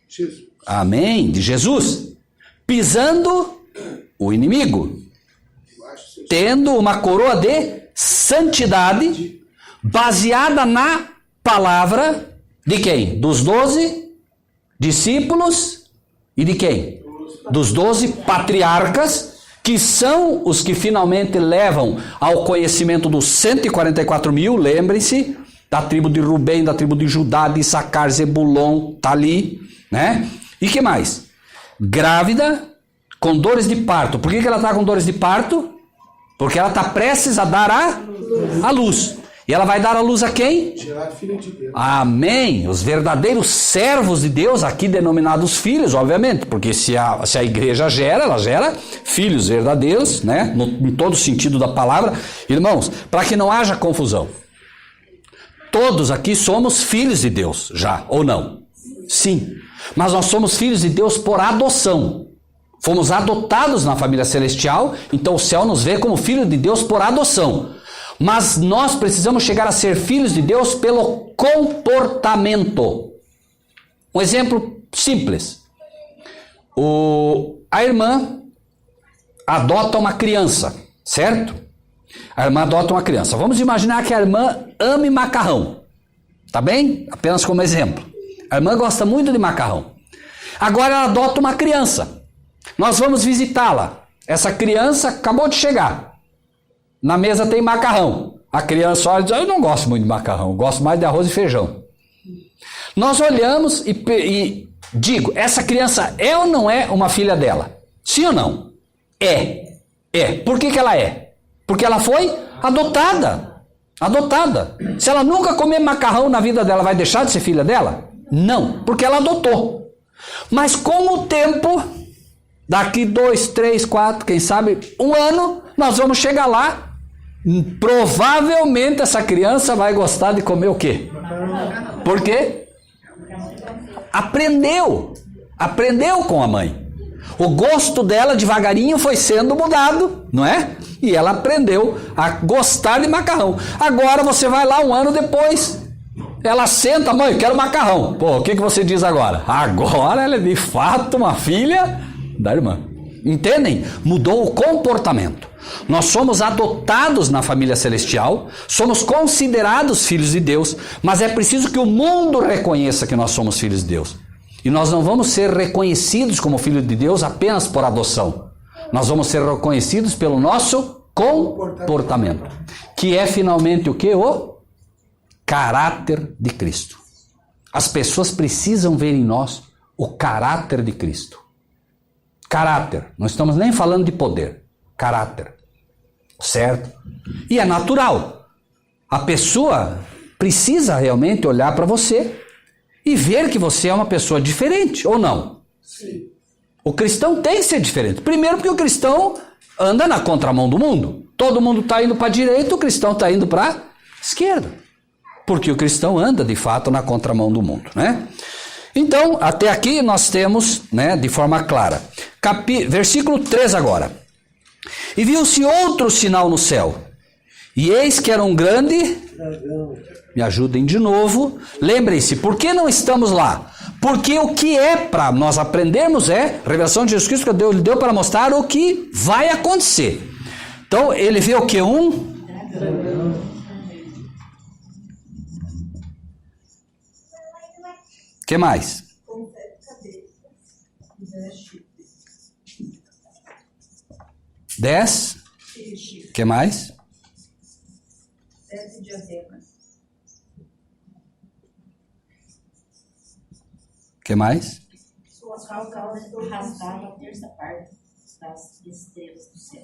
Jesus. Amém, de Jesus, pisando o inimigo, tendo uma coroa de santidade baseada na palavra de quem? Dos 12 discípulos e de quem? Dos 12 patriarcas, que são os que finalmente levam ao conhecimento dos 144 mil, lembrem-se, da tribo de Rubem, da tribo de Judá, de Issacar, Zebulon, tá ali, né? E que mais? Grávida, com dores de parto. Por que ela está com dores de parto? Porque ela está prestes a dar a luz. E ela vai dar a luz a quem? Gerar filho de Deus. Amém. Os verdadeiros servos de Deus, aqui denominados filhos, obviamente. Porque se a igreja gera, ela gera filhos verdadeiros, né? Em todo o sentido da palavra. Irmãos, para que não haja confusão. Todos aqui somos filhos de Deus, já, ou não? Sim. Mas nós somos filhos de Deus por adoção. Fomos adotados na família celestial, então o céu nos vê como filho de Deus por adoção. Mas nós precisamos chegar a ser filhos de Deus pelo comportamento. Um exemplo simples. A irmã adota uma criança, certo? A irmã adota uma criança. Vamos imaginar que a irmã ame macarrão. Tá bem? Apenas como exemplo. A irmã gosta muito de macarrão. Agora ela adota uma criança. Nós vamos visitá-la. Essa criança acabou de chegar. Na mesa tem macarrão. A criança olha e diz, eu não gosto muito de macarrão, eu gosto mais de arroz e feijão. Nós olhamos e digo, essa criança é ou não é uma filha dela? Sim ou não? É. Por que ela é? Porque ela foi adotada. Adotada. Se ela nunca comer macarrão na vida dela, vai deixar de ser filha dela? Não, porque ela adotou. Mas com o tempo, daqui 2, 3, 4, quem sabe, 1 ano, nós vamos chegar lá. Provavelmente essa criança vai gostar de comer o quê? Por quê? Aprendeu com a mãe. O gosto dela devagarinho foi sendo mudado, não é? E ela aprendeu a gostar de macarrão. Agora você vai lá 1 ano depois, ela senta, mãe, eu quero macarrão. Pô, o que você diz agora? Agora ela é de fato uma filha da irmã. Entendem? Mudou o comportamento. Nós somos adotados na família celestial, somos considerados filhos de Deus, mas é preciso que o mundo reconheça que nós somos filhos de Deus. E nós não vamos ser reconhecidos como filhos de Deus apenas por adoção. Nós vamos ser reconhecidos pelo nosso comportamento. Que é finalmente o que? O caráter de Cristo. As pessoas precisam ver em nós o caráter de Cristo. Caráter. Não estamos nem falando de poder. Caráter. Certo? E é natural. A pessoa precisa realmente olhar para você e ver que você é uma pessoa diferente, ou não? Sim. O cristão tem que ser diferente. Primeiro porque o cristão anda na contramão do mundo. Todo mundo está indo para a direita, o cristão está indo para a esquerda. Porque o cristão anda, de fato, na contramão do mundo, né? Então, até aqui nós temos, né, de forma clara. Versículo 3 agora. E viu-se outro sinal no céu. E eis que era um grande... Me ajudem de novo. Lembrem-se, por que não estamos lá? Porque o que é para nós aprendermos é a revelação de Jesus Cristo que Deus lhe deu para mostrar o que vai acontecer. Então, ele vê o que? Um... O que mais? 10. O que mais? 7 diademas. O que mais? Suas caudas rasgaram a terça parte das estrelas do céu.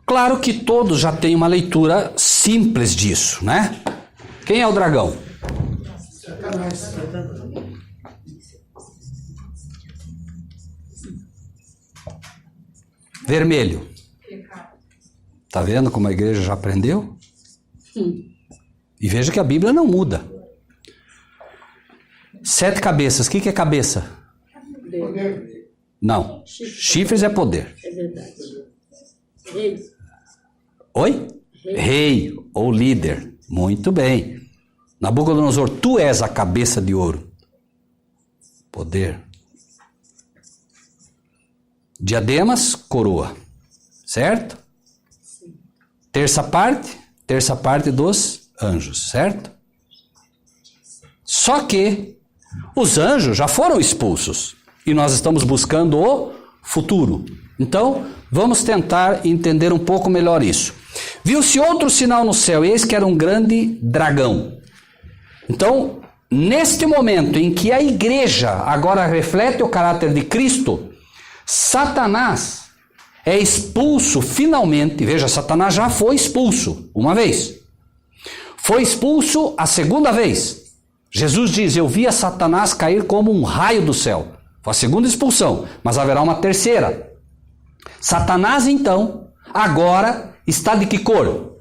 Claro que todos já têm uma leitura simples disso, né? Quem é o dragão? Vermelho. Tá vendo como a igreja já aprendeu? E veja que a Bíblia não muda. 7 cabeças. O que é cabeça? Poder. Não. Chifres é poder. É verdade. Rei. Oi? Rei ou líder. Muito bem. Nabucodonosor, tu és a cabeça de ouro. Poder. Diademas, coroa. Certo? Sim. Terça parte dos anjos, certo? Só que os anjos já foram expulsos e nós estamos buscando o futuro. Então, vamos tentar entender um pouco melhor isso. Viu-se outro sinal no céu, e eis que era um grande dragão. Então, neste momento em que a igreja agora reflete o caráter de Cristo, Satanás é expulso finalmente. Veja, Satanás já foi expulso uma vez. Foi expulso a segunda vez. Jesus diz, eu vi a Satanás cair como um raio do céu. Foi a segunda expulsão, mas haverá uma terceira. Satanás, então, agora está de que cor?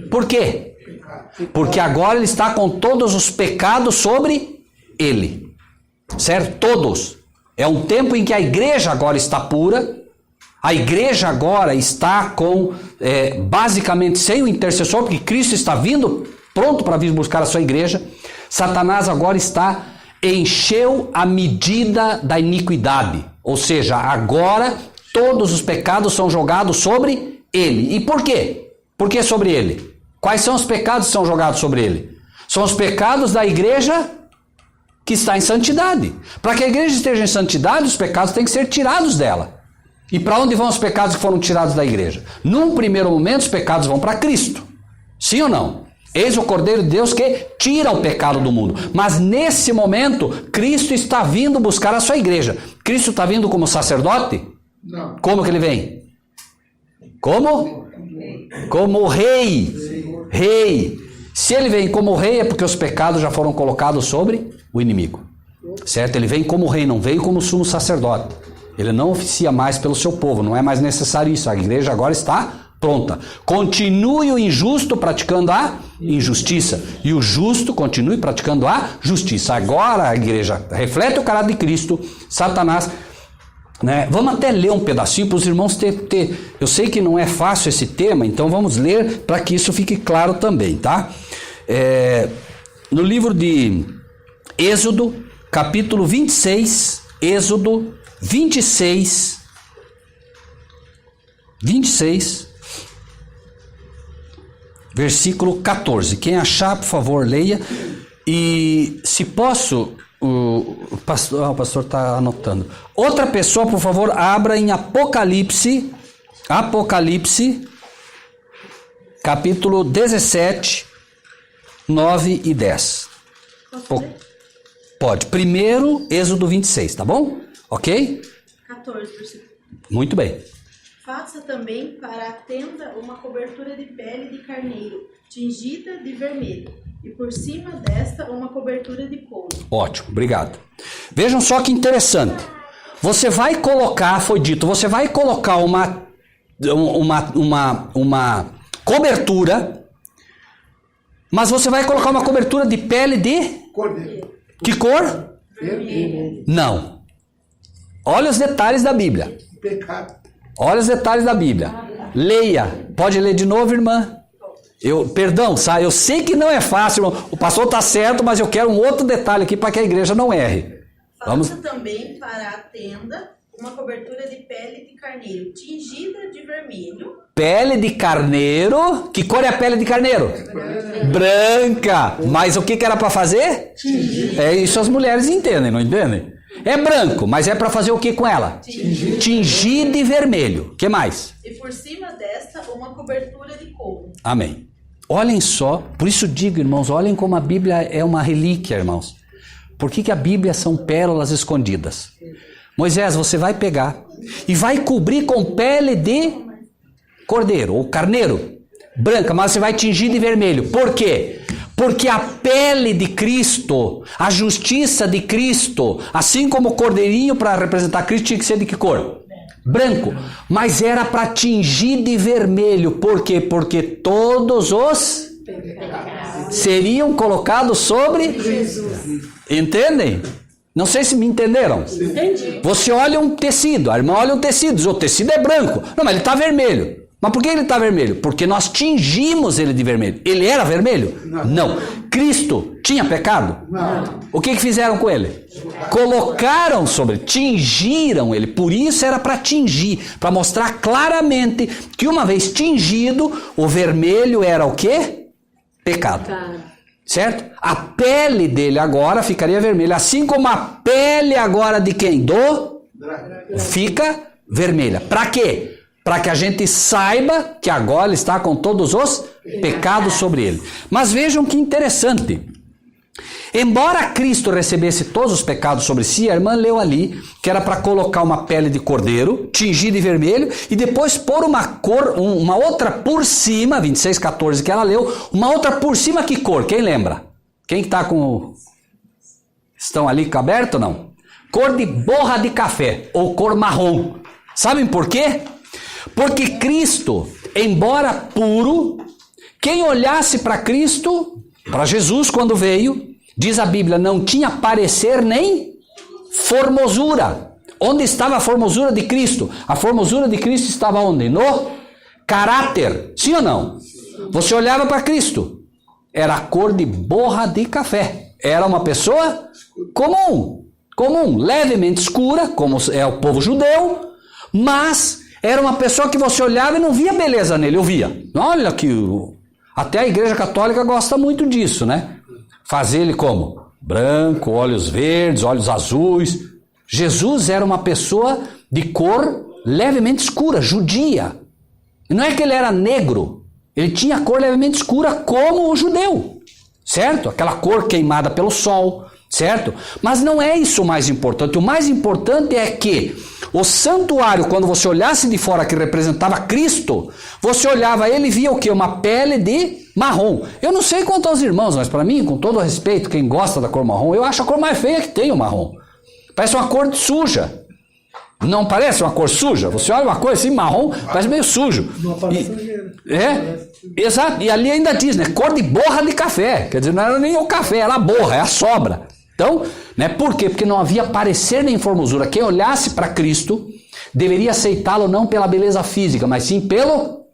Por quê? Porque agora ele está com todos os pecados sobre ele. Certo? Todos. É um tempo em que a igreja agora está pura. A igreja agora está com, basicamente, sem o intercessor, porque Cristo está vindo, pronto para vir buscar a sua igreja. Satanás agora encheu a medida da iniquidade. Ou seja, agora todos os pecados são jogados sobre ele. E por quê? Por que sobre ele? Quais são os pecados que são jogados sobre ele? São os pecados da igreja que está em santidade. Para que a igreja esteja em santidade, os pecados têm que ser tirados dela. E para onde vão os pecados que foram tirados da igreja? Num primeiro momento, os pecados vão para Cristo. Sim ou não? Eis o Cordeiro de Deus que tira o pecado do mundo. Mas nesse momento, Cristo está vindo buscar a sua igreja. Cristo está vindo como sacerdote? Não. Como que ele vem? Como? Como rei. Rei. Se ele vem como rei, é porque os pecados já foram colocados sobre o inimigo. Certo? Ele vem como rei, não veio como sumo sacerdote. Ele não oficia mais pelo seu povo, não é mais necessário isso. A igreja agora está pronta. Continue o injusto praticando a injustiça, e o justo continue praticando a justiça. Agora a igreja reflete o caráter de Cristo. Satanás, né? Vamos até ler um pedacinho para os irmãos ter. Eu sei que não é fácil esse tema, então vamos ler para que isso fique claro também, tá? No livro de Êxodo, capítulo 26, Êxodo 26, versículo 14. Quem achar, por favor, leia. E se posso, O pastor está anotando. Outra pessoa, por favor, abra em Apocalipse, capítulo 17, 9 e 10. Pode. Primeiro, Êxodo 26, tá bom? Ok? 14, versículo. Muito bem. Faça também para a tenda uma cobertura de pele de carneiro, tingida de vermelho, e por cima desta uma cobertura de couro. Ótimo, obrigado. Vejam só que interessante. Você vai colocar, foi dito, você vai colocar uma cobertura, mas você vai colocar uma cobertura de pele de... Cordeiro. Que cor? Vermelho. Não. Olha os detalhes da Bíblia. Pecado. Olha os detalhes da Bíblia. Leia. Pode ler de novo, irmã? Perdão, sabe? Eu sei que não é fácil, irmão. O pastor está certo, mas eu quero um outro detalhe aqui para que a igreja não erre. Vamos. Faça também para a tenda uma cobertura de pele de carneiro, tingida de vermelho. Pele de carneiro. Que cor é a pele de carneiro? Branca. Mas o que era para fazer? Tingir. É isso as mulheres entendem, não entendem? É branco, mas é para fazer o que com ela? Tingir de vermelho. O que mais? E por cima desta uma cobertura de couro. Amém. Olhem só, por isso digo, irmãos, olhem como a Bíblia é uma relíquia, irmãos. Por que a Bíblia são pérolas escondidas? Moisés, você vai pegar e vai cobrir com pele de cordeiro ou carneiro, branca, mas você vai tingir de vermelho. Por quê? Porque a pele de Cristo, a justiça de Cristo, assim como o cordeirinho para representar Cristo tinha que ser de que cor? Branco. Mas era para tingir de vermelho. Por quê? Porque todos os seriam colocados sobre Jesus. Entendem? Não sei se me entenderam. Entendi. Você olha um tecido, a irmã olha um tecido, diz, o tecido é branco. Não, mas ele está vermelho. Mas por que ele está vermelho? Porque nós tingimos ele de vermelho. Ele era vermelho? Não. Cristo tinha pecado? Não. O que fizeram com ele? Colocaram sobre, tingiram ele. Por isso era para tingir, para mostrar claramente que uma vez tingido, o vermelho era o quê? Pecado. Certo? A pele dele agora ficaria vermelha, assim como a pele agora de quem? Fica vermelha. Para quê? Para que a gente saiba que agora ele está com todos os pecados sobre ele. Mas vejam que interessante. Embora Cristo recebesse todos os pecados sobre si, a irmã leu ali que era para colocar uma pele de cordeiro, tingir de vermelho, e depois pôr uma outra por cima, 26:14 que ela leu, uma outra por cima, que cor? Quem lembra? Quem está com... Estão ali aberto ou não? Cor de borra de café, ou cor marrom. Sabem por quê? Porque Cristo, embora puro, quem olhasse para Cristo, para Jesus quando veio, diz a Bíblia, não tinha parecer nem formosura. Onde estava a formosura de Cristo? A formosura de Cristo estava onde? No caráter. Sim ou não? Você olhava para Cristo, era a cor de borra de café. Era uma pessoa comum, levemente escura, como é o povo judeu, mas era uma pessoa que você olhava e não via beleza nele, eu via. Olha que... Até a Igreja Católica gosta muito disso, né? Fazer ele como? Branco, olhos verdes, olhos azuis. Jesus era uma pessoa de cor levemente escura, judia. E não é que ele era negro, ele tinha cor levemente escura como o judeu, certo? Aquela cor queimada pelo sol, certo? Mas não é isso o mais importante. O mais importante é que o santuário, quando você olhasse de fora que representava Cristo, você olhava ele e via o quê? Uma pele de marrom. Eu não sei quanto aos irmãos, mas para mim, com todo respeito, quem gosta da cor marrom, eu acho a cor mais feia que tem o marrom. Parece uma cor suja. Não parece uma cor suja? Você olha uma cor assim, marrom, parece meio sujo. Não parece sujeira. Exato. E ali ainda diz, né? Cor de borra de café. Quer dizer, não era nem o café, era a borra, é a sobra. Então, né? Por quê? Porque não havia parecer nem formosura. Quem olhasse para Cristo deveria aceitá-lo não pela beleza física, mas sim pelo...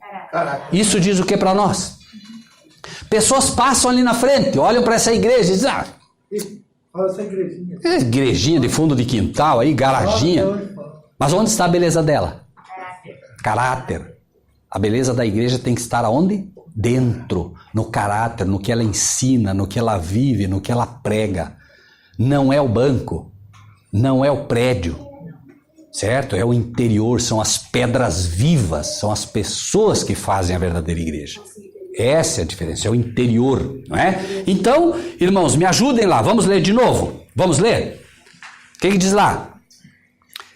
Isso diz o que para nós? Pessoas passam ali na frente, olham para essa igreja e dizem, olha essa igrejinha. Igrejinha de fundo de quintal aí, garaginha. Mas onde está a beleza dela? Caráter. A beleza da igreja tem que estar aonde? Dentro, no caráter, no que ela ensina, no que ela vive, no que ela prega. não é o banco, não é o prédio, certo? É o interior, são as pedras vivas, são as pessoas que fazem a verdadeira igreja. Essa é a diferença, é o interior, não é? Então, irmãos, me ajudem lá, vamos ler de novo? Vamos ler? O que diz lá?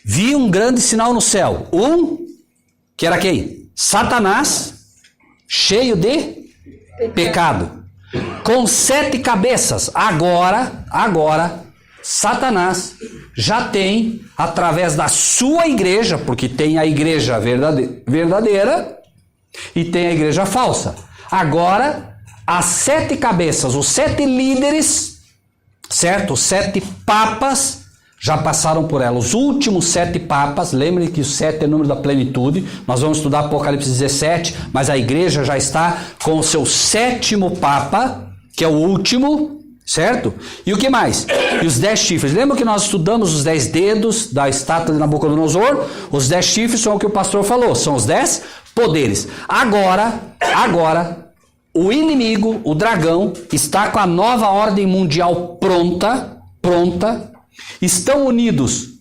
Vi um grande sinal no céu, que era quem? Satanás, cheio de pecado, com 7 cabeças. Agora, Satanás já tem, através da sua igreja, porque tem a igreja verdadeira e tem a igreja falsa. Agora, as 7 cabeças, os 7 líderes, certo? Os 7 papas já passaram por ela. Os últimos 7 papas, lembrem que o 7 é o número da plenitude, nós vamos estudar Apocalipse 17, mas a igreja já está com o seu 7º papa, que é o último, certo? E o que mais? E os 10 chifres. Lembra que nós estudamos os 10 dedos da estátua de Nabucodonosor? Os 10 chifres são o que o pastor falou, são os 10 poderes. Agora, o inimigo, o dragão, está com a nova ordem mundial pronta. Estão unidos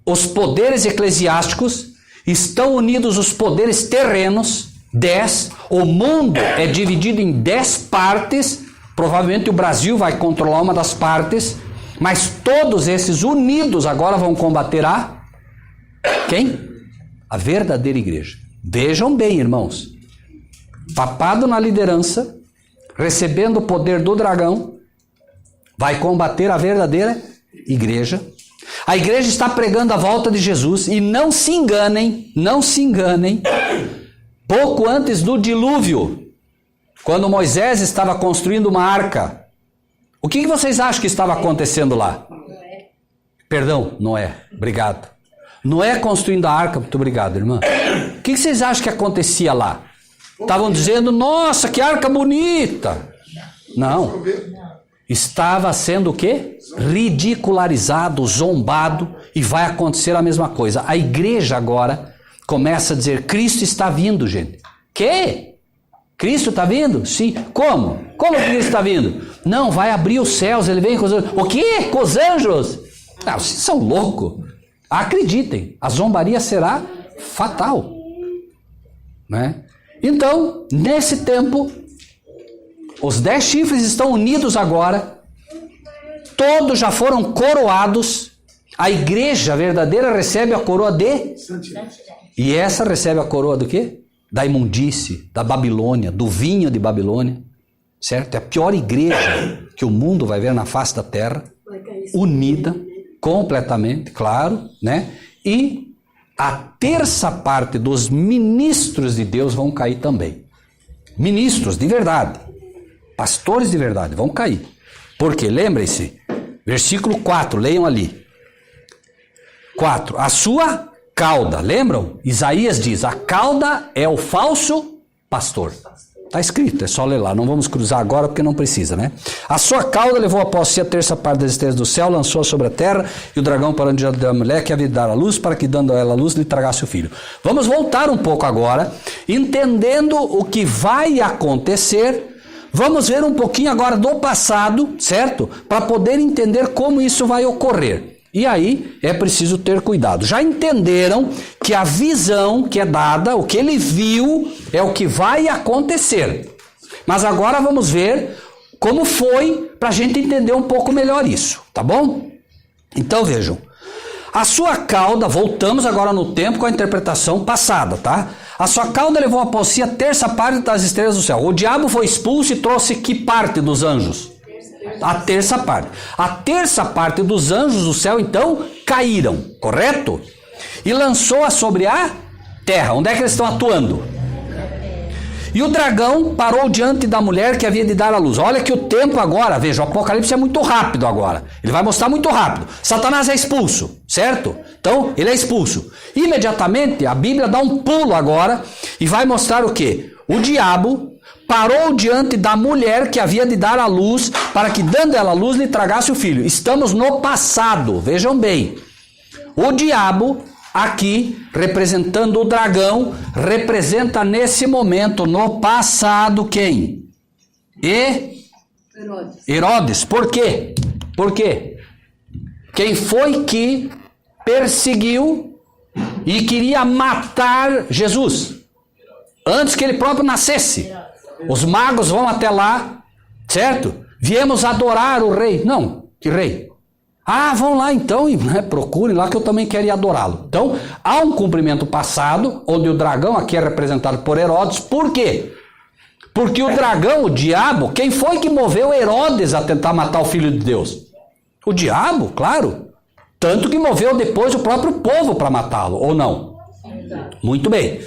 os poderes eclesiásticos, estão unidos os poderes terrenos, 10. O mundo é dividido em 10 partes. Provavelmente o Brasil vai controlar uma das partes, mas todos esses unidos agora vão combater quem? A verdadeira igreja. Vejam bem, irmãos. Papado na liderança, recebendo o poder do dragão, vai combater a verdadeira igreja. A igreja está pregando a volta de Jesus e não se enganem, pouco antes do dilúvio, quando Moisés estava construindo uma arca, o que vocês acham que estava acontecendo lá? Noé, obrigado. Noé construindo a arca, muito obrigado, irmã. O que vocês acham que acontecia lá? Estavam dizendo, nossa, que arca bonita. Não. Estava sendo o quê? Ridicularizado, zombado, e vai acontecer a mesma coisa. A igreja agora começa a dizer, Cristo está vindo, gente. Que? Cristo está vindo? Sim. Como? Como Cristo está vindo? Não, vai abrir os céus, ele vem com os anjos. O quê? Com os anjos? Não, vocês são loucos. Acreditem, a zombaria será fatal. Né? Então, nesse tempo, os 10 chifres estão unidos agora, todos já foram coroados, a igreja verdadeira recebe a coroa de... E essa recebe a coroa do quê? Da imundície, da Babilônia, do vinho de Babilônia, certo? É a pior igreja que o mundo vai ver na face da terra, unida, completamente, claro, né? E a terça parte dos ministros de Deus vão cair também. Ministros de verdade, pastores de verdade vão cair. Porque, lembrem-se, versículo 4, leiam ali. 4, a sua cauda, lembram? Isaías diz, a cauda é o falso pastor. Está escrito, é só ler lá, não vamos cruzar agora porque não precisa, né? A sua cauda levou após si a terça parte das estrelas do céu, lançou sobre a terra, e o dragão parou diante da mulher que havia de dar a luz, para que dando a ela a luz lhe tragasse o filho. Vamos voltar um pouco agora, entendendo o que vai acontecer. Vamos ver um pouquinho agora do passado, certo? Para poder entender como isso vai ocorrer. E aí é preciso ter cuidado. Já entenderam que a visão que é dada, o que ele viu, é o que vai acontecer. Mas agora vamos ver como foi, para a gente entender um pouco melhor isso, tá bom? Então vejam. A sua cauda, voltamos agora no tempo com a interpretação passada, tá? A sua cauda levou após si a terça parte das estrelas do céu. O diabo foi expulso e trouxe que parte dos anjos? A terça parte. A terça parte dos anjos do céu, então, caíram, correto? E lançou-a sobre a terra. Onde é que eles estão atuando? E o dragão parou diante da mulher que havia de dar a luz. Olha que o tempo agora, veja, o Apocalipse é muito rápido agora. Ele vai mostrar muito rápido. Satanás é expulso, certo? Então, ele é expulso. Imediatamente, a Bíblia dá um pulo agora e vai mostrar o quê? O diabo parou diante da mulher que havia de dar a luz, para que dando ela a luz lhe tragasse o filho. Estamos no passado, vejam bem. O diabo, aqui, representando o dragão, representa nesse momento, no passado, quem? Herodes. Por quê? Por quê? Quem foi que perseguiu e queria matar Jesus? Antes que ele próprio nascesse. Os magos vão até lá, certo? Viemos adorar o rei. Não, que rei? Ah, vão lá então e procurem lá que eu também quero ir adorá-lo. Então, há um cumprimento passado, onde o dragão aqui é representado por Herodes. Por quê? Porque o dragão, o diabo, quem foi que moveu Herodes a tentar matar o Filho de Deus? O diabo, claro. Tanto que moveu depois o próprio povo para matá-lo, ou não? Muito bem.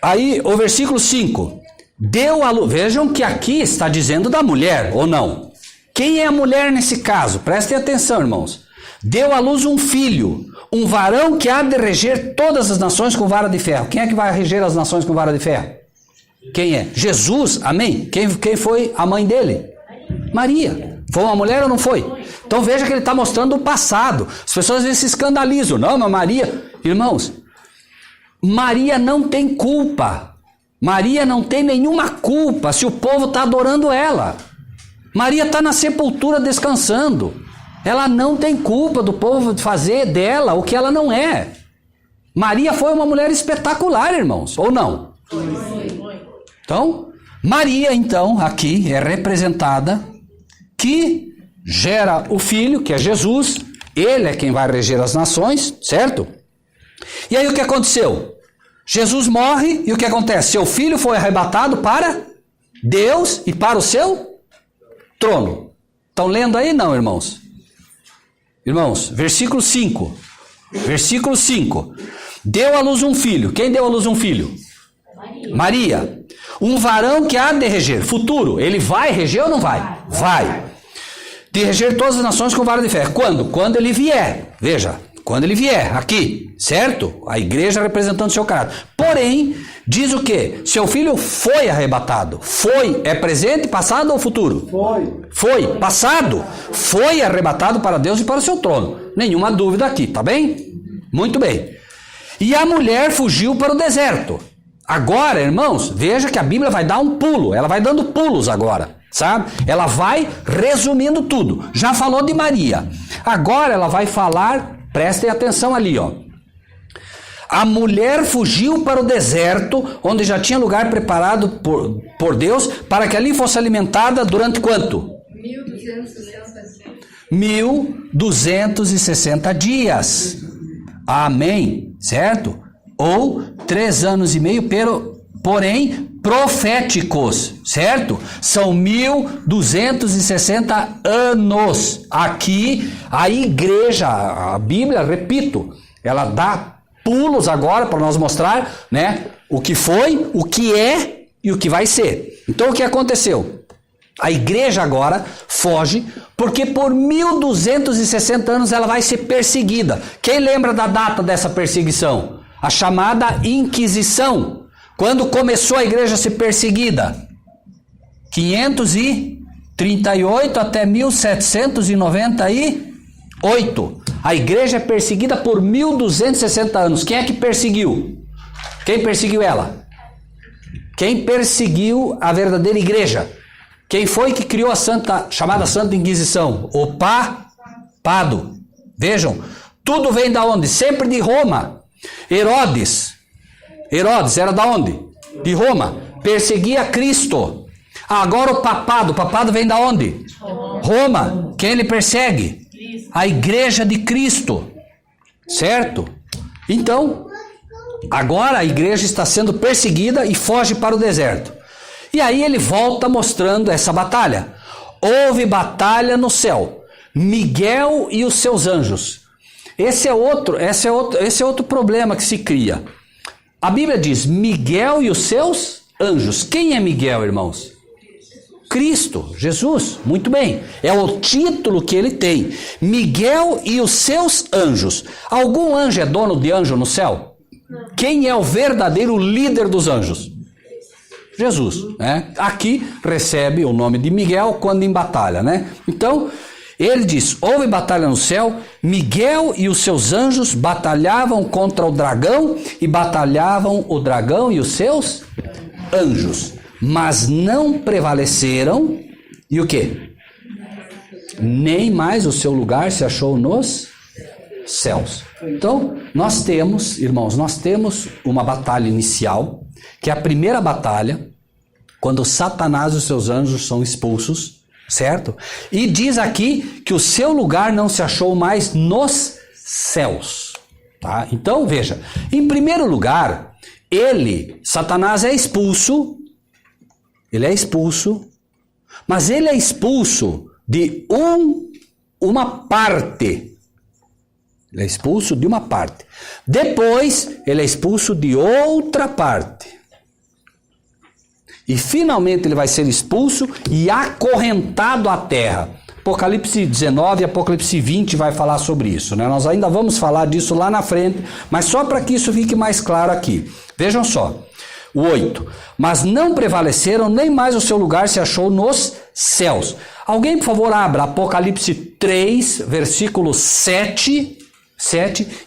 Aí, o versículo 5. Deu a luz. Vejam que aqui está dizendo da mulher, ou não? Quem é a mulher nesse caso? Prestem atenção, irmãos. Deu à luz um filho, um varão que há de reger todas as nações com vara de ferro. Quem é que vai reger as nações com vara de ferro? Quem é? Jesus, amém? Quem foi a mãe dele? Maria. Foi uma mulher ou não foi? Então veja que ele está mostrando o passado. As pessoas às vezes se escandalizam. Não, mas Maria... Irmãos, Maria não tem culpa. Maria não tem nenhuma culpa se o povo está adorando ela. Maria está na sepultura descansando. Ela não tem culpa do povo de fazer dela o que ela não é. Maria foi uma mulher espetacular, irmãos, ou não? Então, Maria, então, aqui é representada que gera o filho, que é Jesus. Ele é quem vai reger as nações, certo? E aí o que aconteceu? Jesus morre e o que acontece? Seu filho foi arrebatado para Deus e para o seu trono. Estão lendo aí? Não, irmãos? Irmãos, versículo 5. Versículo 5. Deu à luz um filho. Quem deu à luz um filho? Maria. Um varão que há de reger. Futuro. Ele vai reger ou não vai? Vai. De reger todas as nações com vara de ferro. Quando? Quando ele vier. Veja. Quando ele vier aqui, certo? A igreja representando o seu caráter. Porém, diz o quê? Seu filho foi arrebatado. Foi, é presente, passado ou futuro? Foi, passado. Foi arrebatado para Deus e para o seu trono. Nenhuma dúvida aqui, tá bem? Muito bem. E a mulher fugiu para o deserto. Agora, irmãos, veja que a Bíblia vai dar um pulo. Ela vai dando pulos agora, sabe? Ela vai resumindo tudo. Já falou de Maria. Agora ela vai falar... Prestem atenção ali, ó. A mulher fugiu para o deserto, onde já tinha lugar preparado por Deus, para que ali fosse alimentada durante quanto? 1260 dias. Amém, certo? Ou 3 anos e meio, porém proféticos, certo? São 1260 anos. Aqui a igreja, a Bíblia, repito, ela dá pulos agora para nós mostrar, né, o que foi, o que é e o que vai ser. Então o que aconteceu? A igreja agora foge porque por 1260 anos ela vai ser perseguida. Quem lembra da data dessa perseguição? A chamada Inquisição. Quando começou a igreja a ser perseguida? 538 até 1798. A igreja é perseguida por 1260 anos. Quem é que perseguiu? Quem perseguiu ela? Quem perseguiu a verdadeira igreja? Quem foi que criou a chamada Santa Inquisição? O papado. Vejam, tudo vem da onde? Sempre de Roma. Herodes era da onde? De Roma. Perseguia Cristo. Agora o papado vem da onde? Roma. Quem ele persegue? A igreja de Cristo. Certo? Então, agora a igreja está sendo perseguida e foge para o deserto. E aí ele volta mostrando essa batalha. Houve batalha no céu. Miguel e os seus anjos. Esse é outro problema que se cria. A Bíblia diz Miguel e os seus anjos. Quem é Miguel, irmãos? Cristo, Jesus, muito bem. É o título que ele tem. Miguel e os seus anjos. Algum anjo é dono de anjo no céu? Quem é o verdadeiro líder dos anjos? Jesus, né? Aqui recebe o nome de Miguel quando em batalha, né? Então, ele diz, houve batalha no céu, Miguel e os seus anjos batalhavam contra o dragão e batalhavam o dragão e os seus anjos, mas não prevaleceram E o quê? Nem mais o seu lugar se achou nos céus. Então, nós temos, irmãos, uma batalha inicial, que é a primeira batalha, quando Satanás e os seus anjos são expulsos, certo? E diz aqui que o seu lugar não se achou mais nos céus, tá? Então, veja, em primeiro lugar, Satanás é expulso, mas ele é expulso de uma parte. Ele é expulso de uma parte. Depois, ele é expulso de outra parte. E finalmente ele vai ser expulso e acorrentado à terra. Apocalipse 19 e Apocalipse 20 vai falar sobre isso, né? Nós ainda vamos falar disso lá na frente, mas só para que isso fique mais claro aqui. Vejam só, o 8. Mas não prevaleceram, nem mais o seu lugar se achou nos céus. Alguém, por favor, abra Apocalipse 3, versículo 7.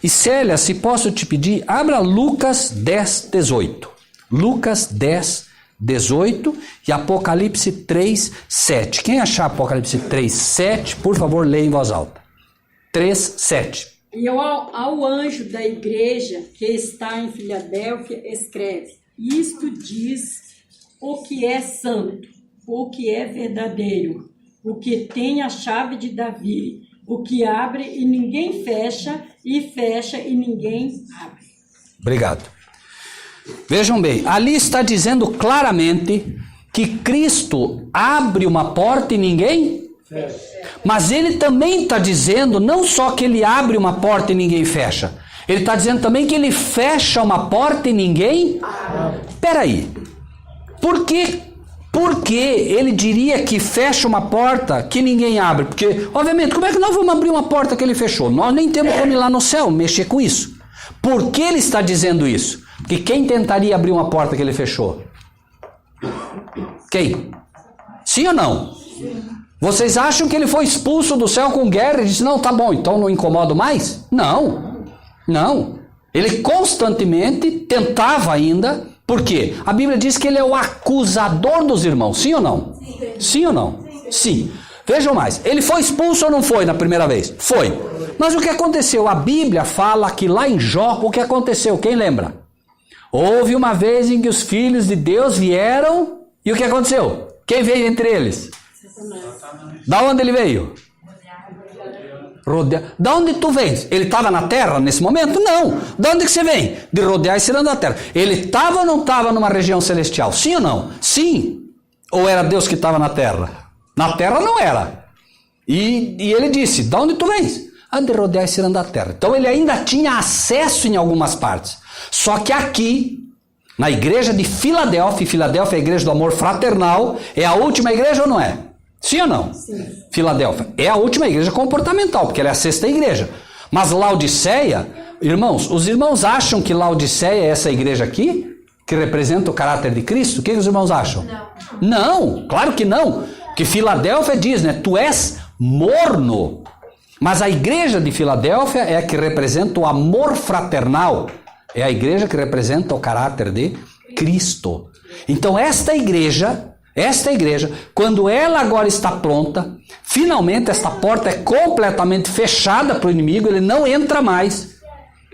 E Célia, se posso te pedir, abra Lucas 10, 18. Lucas 10, 18 e Apocalipse 3, 7. Quem achar Apocalipse 3, 7, por favor, leia em voz alta. 3, 7. E ao anjo da igreja que está em Filadélfia, escreve: isto diz o que é santo, o que é verdadeiro, o que tem a chave de Davi, o que abre e ninguém fecha, e fecha e ninguém abre. Obrigado. Vejam bem, ali está dizendo claramente que Cristo abre uma porta e ninguém fecha. Mas ele também está dizendo não só que ele abre uma porta e ninguém fecha, ele está dizendo também que ele fecha uma porta e ninguém abre. Peraí, por que ele diria que fecha uma porta que ninguém abre? Porque, obviamente, como é que nós vamos abrir uma porta que ele fechou? Nós nem temos como ir lá no céu mexer com isso. Por que ele está dizendo isso? Porque quem tentaria abrir uma porta que ele fechou? Quem? Sim ou não? Sim. Vocês acham que ele foi expulso do céu com guerra e disse, não, tá bom, então não incomodo mais? Não. Ele constantemente tentava ainda. Por quê? A Bíblia diz que ele é o acusador dos irmãos. Sim ou não? Sim ou não? Sim. Vejam mais. Ele foi expulso ou não foi na primeira vez? Foi. Mas o que aconteceu? A Bíblia fala que lá em Jó, o que aconteceu? Quem lembra? Houve uma vez em que os filhos de Deus vieram e o que aconteceu? Quem veio entre eles? Da onde ele veio? Da onde tu vens? Ele estava na terra nesse momento? Não. Da onde que você vem? De rodear e cirandar a terra. Ele estava ou não estava numa região celestial? Sim ou não? Sim. Ou era Deus que estava na terra? Na terra não era. E ele disse, da onde tu vens? De rodear e cirandar a terra. Então ele ainda tinha acesso em algumas partes. Só que aqui, na igreja de Filadélfia, Filadélfia é a igreja do amor fraternal, é a última igreja ou não é? Sim ou não? Sim. Filadélfia é a última igreja comportamental, porque ela é a sexta igreja. Mas Laodiceia, irmãos, os irmãos acham que Laodiceia é essa igreja aqui, que representa o caráter de Cristo? O que os irmãos acham? Não, claro que não. Que Filadélfia diz, né? Tu és morno. Mas a igreja de Filadélfia é a que representa o amor fraternal. É a igreja que representa o caráter de Cristo. Então esta igreja, quando ela agora está pronta, finalmente esta porta é completamente fechada para o inimigo, ele não entra mais.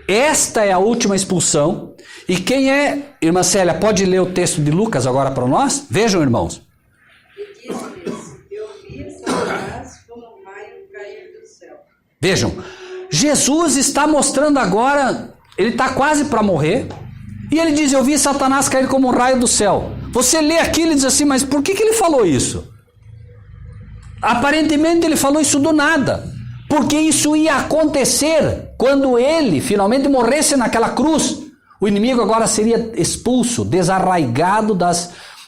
Esta é a última expulsão. E quem é, irmã Célia, pode ler o texto de Lucas agora para nós? Vejam, irmãos. E disse-lhes, eu vi Satanás como um raio cair do céu. Vejam, Jesus está mostrando agora, ele está quase para morrer, e ele diz, eu vi Satanás cair como um raio do céu. Você lê aqui e diz assim, mas por que ele falou isso? Aparentemente ele falou isso do nada, porque isso ia acontecer quando ele finalmente morresse naquela cruz. O inimigo agora seria expulso, desarraigado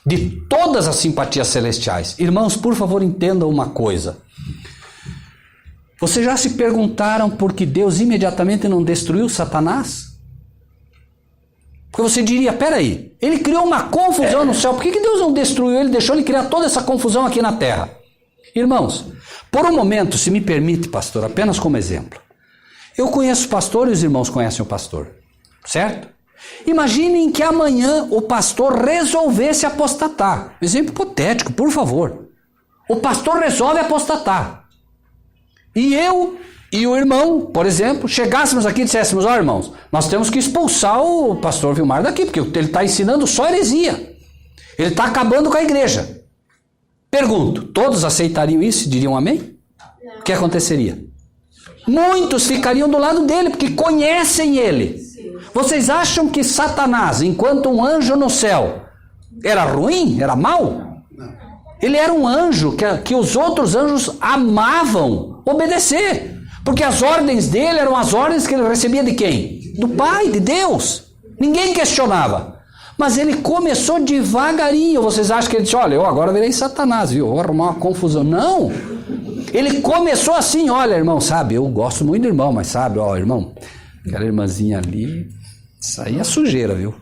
de todas as simpatias celestiais. Irmãos, por favor, entendam uma coisa. Vocês já se perguntaram por que Deus imediatamente não destruiu Satanás? Porque você diria, peraí, ele criou uma confusão no céu, por que Deus não destruiu ele, deixou ele criar toda essa confusão aqui na terra? Irmãos, por um momento, se me permite, pastor, apenas como exemplo. Eu conheço o pastor e os irmãos conhecem o pastor, certo? Imaginem que amanhã o pastor resolvesse apostatar. Exemplo hipotético, por favor. o pastor resolve apostatar. E eu e o irmão, por exemplo, chegássemos aqui e disséssemos: ó, irmãos, nós temos que expulsar o pastor Vilmar daqui, porque ele está ensinando só heresia. Ele está acabando com a igreja. Pergunto, todos aceitariam isso e diriam amém? Não. O que aconteceria? Muitos ficariam do lado dele, porque conhecem ele. Vocês acham que Satanás, enquanto um anjo no céu, era ruim? Era mau? Ele era um anjo que os outros anjos amavam obedecer. Porque as ordens dele eram as ordens que ele recebia de quem? Do Pai, de Deus. Ninguém questionava. Mas ele começou devagarinho. Vocês acham que ele disse: olha, eu agora virei Satanás, viu? Vou arrumar uma confusão. Não! Ele começou assim: olha, irmão, sabe, eu gosto muito do irmão, mas sabe, ó, irmão, aquela irmãzinha ali, isso aí é sujeira, viu?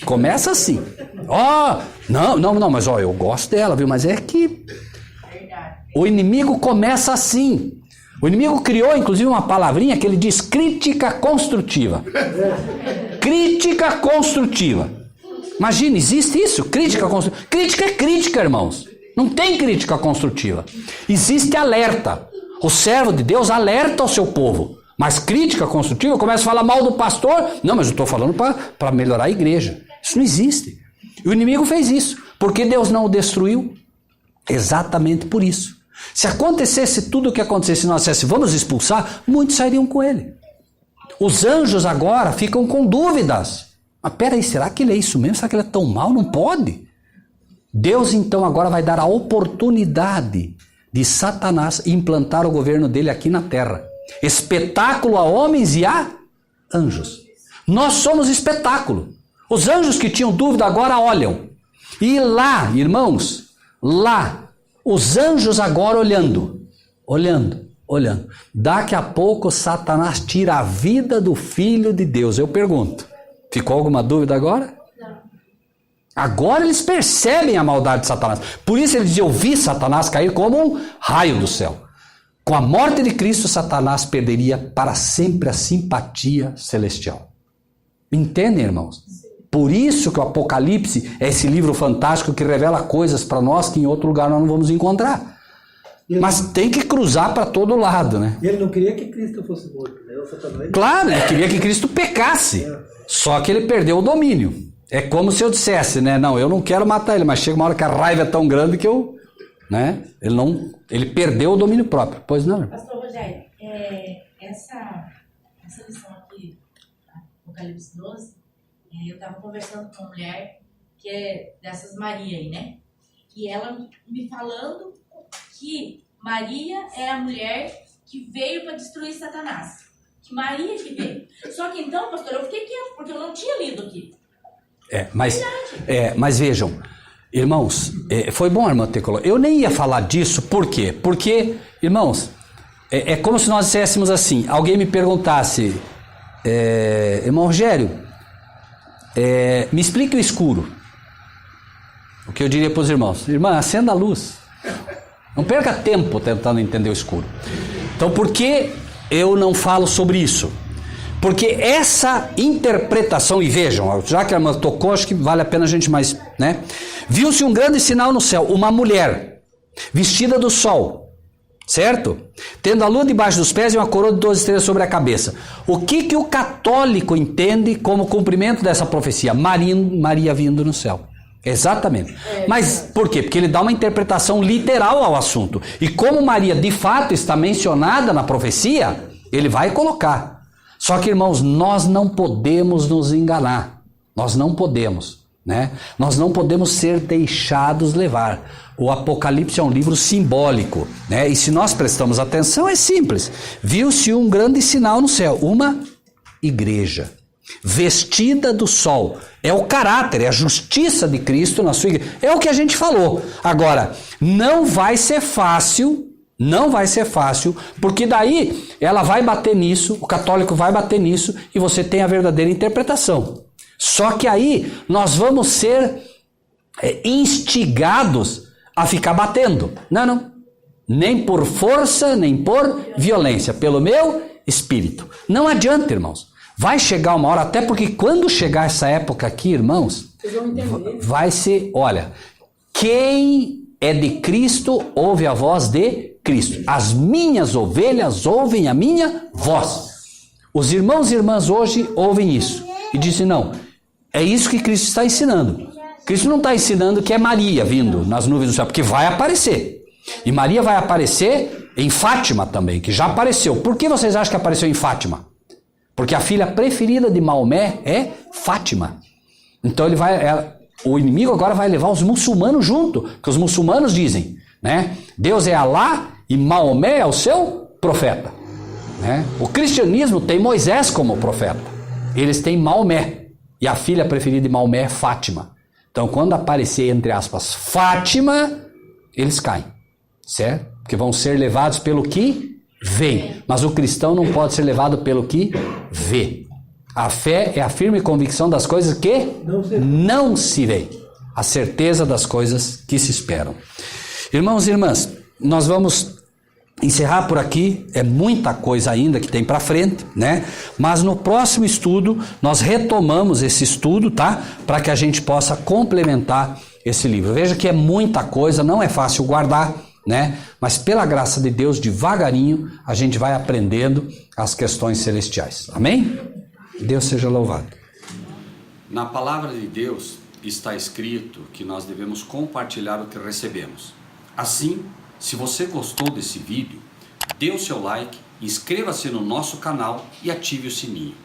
Começa assim. Ó, não, mas ó, eu gosto dela, viu? Mas é que o inimigo começa assim. O inimigo criou, inclusive, uma palavrinha que ele diz: crítica construtiva. Crítica construtiva. Imagina, existe isso? Crítica construtiva. Crítica é crítica, irmãos. Não tem crítica construtiva. Existe alerta. O servo de Deus alerta ao seu povo. Mas crítica construtiva, começa a falar mal do pastor. Não, mas eu estou falando para melhorar a igreja. Isso não existe. E o inimigo fez isso. Por que Deus não o destruiu? Exatamente por isso. Se acontecesse tudo o que acontecesse, se nós dissesse vamos expulsar, muitos sairiam com ele. Os anjos agora ficam com dúvidas. Mas peraí, será que ele é isso mesmo? Será que ele é tão mau? Não pode. Deus então agora vai dar a oportunidade de Satanás implantar o governo dele aqui na terra. Espetáculo a homens e a anjos. Nós somos espetáculo. Os anjos que tinham dúvida agora olham. E lá, irmãos, lá, os anjos agora olhando. Daqui a pouco Satanás tira a vida do Filho de Deus. Eu pergunto, ficou alguma dúvida agora? Não. Agora eles percebem a maldade de Satanás. Por isso ele diz: eu vi Satanás cair como um raio do céu. Com a morte de Cristo, Satanás perderia para sempre a simpatia celestial. Entendem, irmãos? Por isso que o Apocalipse é esse livro fantástico que revela coisas para nós que em outro lugar nós não vamos encontrar. Mas tem que cruzar para todo lado, né? E ele não queria que Cristo fosse morto, né? O Satanás... Claro, ele queria que Cristo pecasse. Só que ele perdeu o domínio. É como se eu dissesse, né? Não, eu não quero matar ele, mas chega uma hora que a raiva é tão grande que eu... né? Ele perdeu o domínio próprio. Pois não? Pastor Rogério, essa lição aqui, Apocalipse 12, eu estava conversando com uma mulher que é dessas Maria aí, né? E ela me falando que Maria é a mulher que veio para destruir Satanás. Que Maria que veio. Só que então, pastor, eu fiquei quieto, porque eu não tinha lido aqui. Mas vejam, irmãos, foi bom a irmã ter colocado. Eu nem ia falar disso, por quê? Porque, irmãos, é como se nós disséssemos assim, alguém me perguntasse, irmão Rogério, me explique o escuro. O que eu diria para os irmãos? Irmã, acenda a luz. Não perca tempo tentando entender o escuro. Então, por que eu não falo sobre isso? Porque essa interpretação, e vejam, já que a irmã tocou, acho que vale a pena a gente mais, né? Viu-se um grande sinal no céu, uma mulher vestida do sol, certo? Tendo a lua debaixo dos pés e uma coroa de 12 estrelas sobre a cabeça. O que o católico entende como cumprimento dessa profecia? Maria vindo no céu. Exatamente. Mas por quê? Porque ele dá uma interpretação literal ao assunto. E como Maria de fato está mencionada na profecia, ele vai colocar. Só que, irmãos, nós não podemos nos enganar. Nós não podemos, né? Nós não podemos ser deixados levar. O Apocalipse é um livro simbólico, né? E se nós prestamos atenção, é simples. Viu-se um grande sinal no céu, uma igreja vestida do sol. É o caráter, é a justiça de Cristo na sua igreja. É o que a gente falou. Agora, não vai ser fácil, porque daí ela vai bater nisso, o católico vai bater nisso e você tem a verdadeira interpretação. Só que aí nós vamos ser instigados a ficar batendo. Não. Nem por força, nem por violência, pelo meu espírito. Não adianta, irmãos. Vai chegar uma hora, até porque quando chegar essa época aqui, irmãos, vai ser, olha, quem é de Cristo, ouve a voz de Cristo. As minhas ovelhas ouvem a minha voz. Os irmãos e irmãs hoje ouvem isso. E dizem, não, é isso que Cristo está ensinando. Cristo não está ensinando que é Maria vindo nas nuvens do céu, porque vai aparecer. E Maria vai aparecer em Fátima também, que já apareceu. Por que vocês acham que apareceu em Fátima? Porque a filha preferida de Maomé é Fátima. Então o inimigo agora vai levar os muçulmanos junto, que os muçulmanos dizem, né? Deus é Alá e Maomé é o seu profeta. Né? O cristianismo tem Moisés como profeta. Eles têm Maomé. E a filha preferida de Maomé é Fátima. Então quando aparecer, entre aspas, Fátima, eles caem. Certo? Porque vão ser levados pelo que vem. Mas o cristão não pode ser levado pelo que vê. A fé é a firme convicção das coisas que não se vê. A certeza das coisas que se esperam. Irmãos e irmãs, nós vamos encerrar por aqui. É muita coisa ainda que tem para frente, né? Mas no próximo estudo, nós retomamos esse estudo, tá? Para que a gente possa complementar esse livro. Veja que é muita coisa, não é fácil guardar, né? Mas pela graça de Deus, devagarinho, a gente vai aprendendo as questões celestiais. Amém? Deus seja louvado. Na palavra de Deus está escrito que nós devemos compartilhar o que recebemos. Assim, se você gostou desse vídeo, dê o seu like, inscreva-se no nosso canal e ative o sininho.